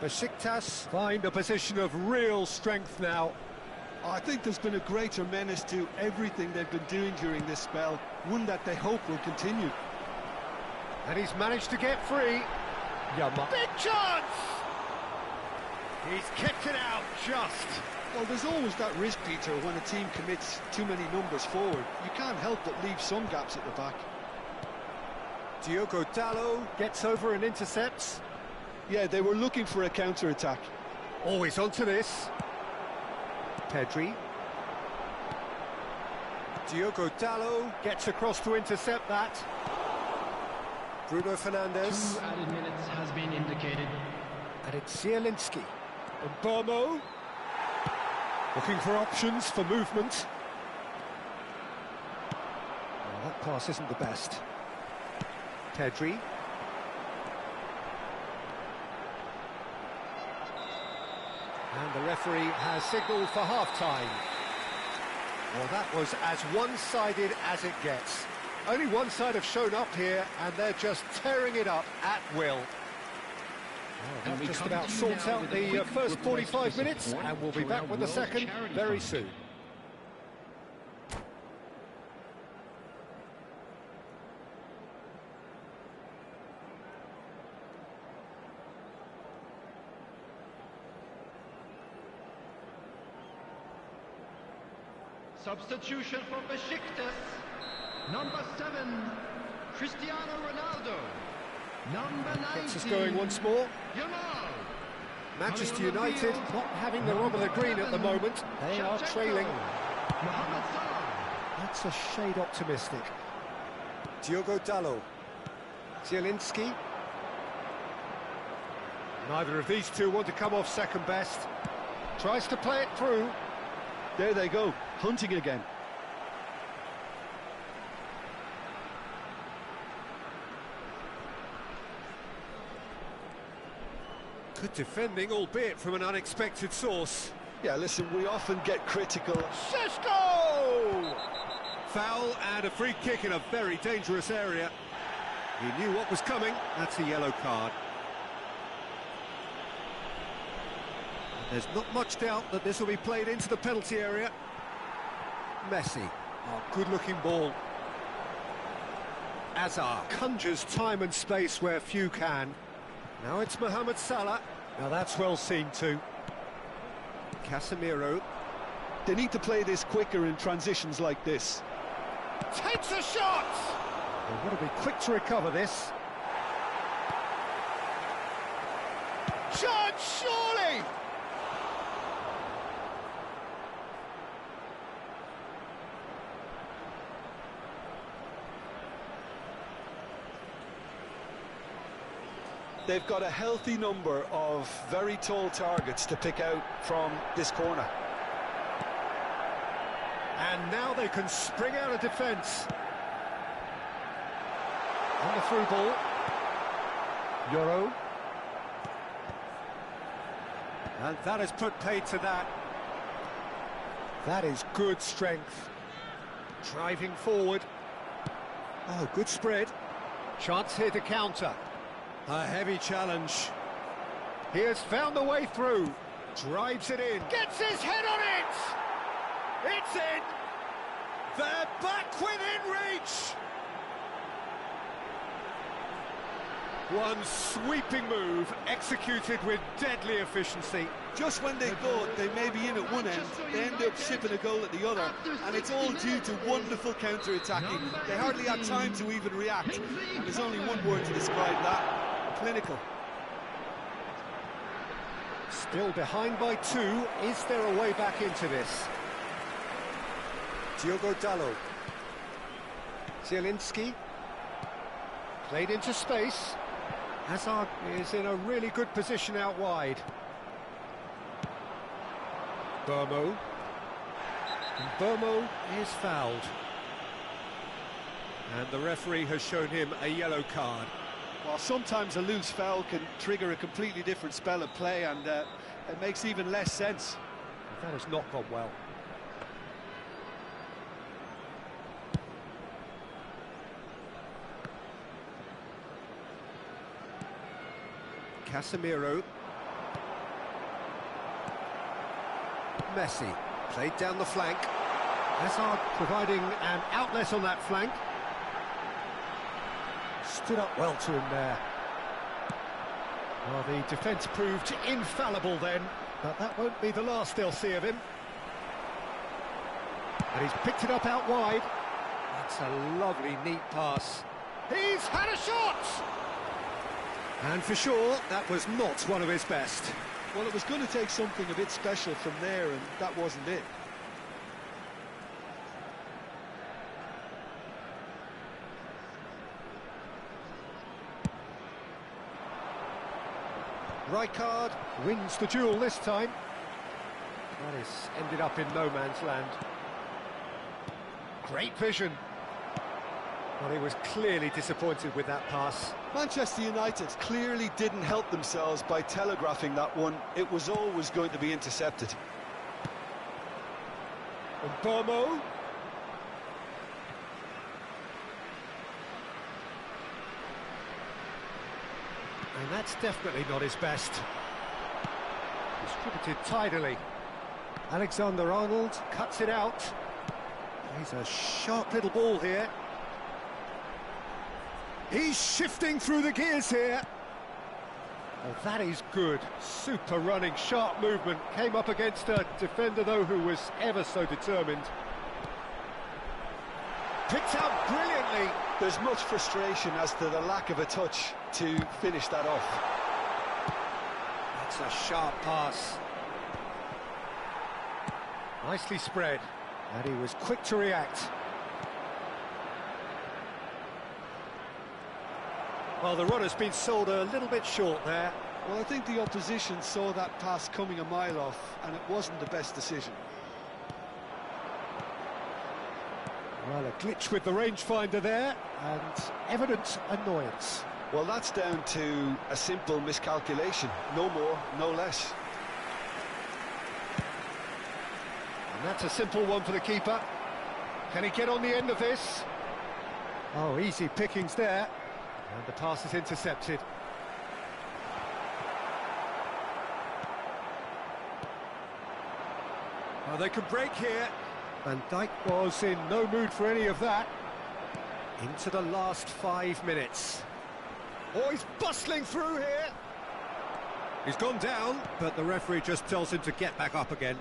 Besiktas find a position of real strength now. I think there's been a greater menace to everything they've been doing during this spell, one that they hope will continue. And he's managed to get free. Big chance! He's kicked it out just. Well, there's always that risk, Peter, when a team commits too many numbers forward. You can't help but leave some gaps at the back. Diogo Dalot gets over and intercepts. Yeah, they were looking for a counter-attack. Always onto this. Pedri. Diogo Dalot gets across to intercept that. Bruno Fernandes. 2 added minutes has been indicated. And it's Zielinski. And Burmo. Looking for options for movement. Well, that pass isn't the best. Pedri. And the referee has signalled for half-time. Well, that was as one-sided as it gets. Only one side have shown up here, and they're just tearing it up at will. Well, that just about sorts out the first 45 minutes, and we'll be back with the second very soon. Substitution for Besiktas. Number 7, Cristiano Ronaldo. Number 19, Gets us going once more. Yamal. Manchester United not having the rub of the green at the moment. They are trailing. Mohamed Salah. That's a shade optimistic. Diogo Dalot. Zielinski. Neither of these two want to come off second best. Tries to play it through. There they go, hunting again. Good defending, albeit from an unexpected source. Yeah, listen, we often get critical. Šeško! Foul and a free kick in a very dangerous area. He knew what was coming. That's a yellow card. There's not much doubt that this will be played into the penalty area. Messi. Oh, good-looking ball. Azar conjures time and space where few can. Now it's Mohamed Salah. Now that's well seen too. Casemiro. They need to play this quicker in transitions like this. Takes a shot! They've got to be quick to recover this. Chance, surely! They've got a healthy number of very tall targets to pick out from this corner. And now they can spring out of defence. On the through ball. Euro. And that has put paid to that. That is good strength. Driving forward. Oh, good spread. Chance here to counter. A heavy challenge. He has found the way through. Drives it in. Gets his head on it! It's in! They're back within reach! One sweeping move, executed with deadly efficiency. Just when they thought they may be in at one end, they end up shipping a goal at the other, and it's all due to wonderful counter-attacking. They hardly had time to even react, and there's only one word to describe that: clinical. Still behind by 2. Is there a way back into this? Diogo Dalot. Zielinski. Played into space. Hazard is in a really good position out wide. Burmo. And Burmo is fouled. And the referee has shown him a yellow card. Well, sometimes a loose foul can trigger a completely different spell of play, and it makes even less sense. That has not gone well. Casemiro. Messi, played down the flank. Hazard providing an outlet on that flank. Stood up well to him there. Well, the defence proved infallible then, but that won't be the last they'll see of him. And he's picked it up out wide. That's a lovely, neat pass. He's had a shot! And for sure, that was not one of his best. Well, it was going to take something a bit special from there, and that wasn't it. Rijkaard wins the duel this time. That is ended up in no man's land. Great vision. Well, he was clearly disappointed with that pass. Manchester United clearly didn't help themselves by telegraphing that one. It was always going to be intercepted. And Burmo. And that's definitely not his best. Distributed tidily. Alexander-Arnold cuts it out. He's a sharp little ball here. He's shifting through the gears here. Oh, that is good. Super running, sharp movement. Came up against a defender, though, who was ever so determined. Picked out brilliantly. There's much frustration as to the lack of a touch to finish that off. That's a sharp pass. Nicely spread. And he was quick to react. Well, the run has been sold a little bit short there. Well, I think the opposition saw that pass coming a mile off, and it wasn't the best decision. Well, a glitch with the rangefinder there, and evident annoyance. Well, that's down to a simple miscalculation. No more, no less. And that's a simple one for the keeper. Can he get on the end of this? Oh, easy pickings there. And the pass is intercepted. Well, they can break here. Van Dijk was in no mood for any of that. Into the last 5 minutes. Oh, he's bustling through here. He's gone down, but the referee just tells him to get back up again.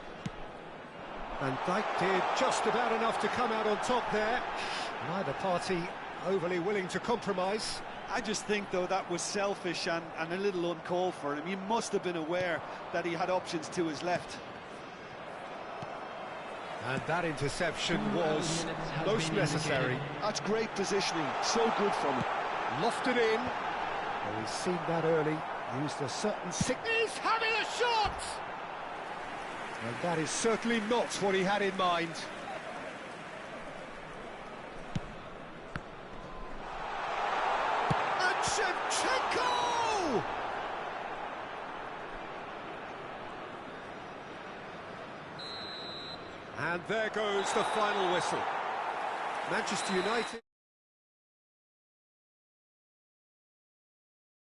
Van Dijk did just about enough to come out on top there. Neither party overly willing to compromise. I just think, though, that was selfish and a little uncalled for him. He must have been aware that he had options to his left. And that interception was most necessary. That's great positioning, so good from him. Lofted in. Well, he's seen that early, used a certain sickness. He's having a shot! And that is certainly not what he had in mind. Shevchenko! And there goes the final whistle. Manchester United...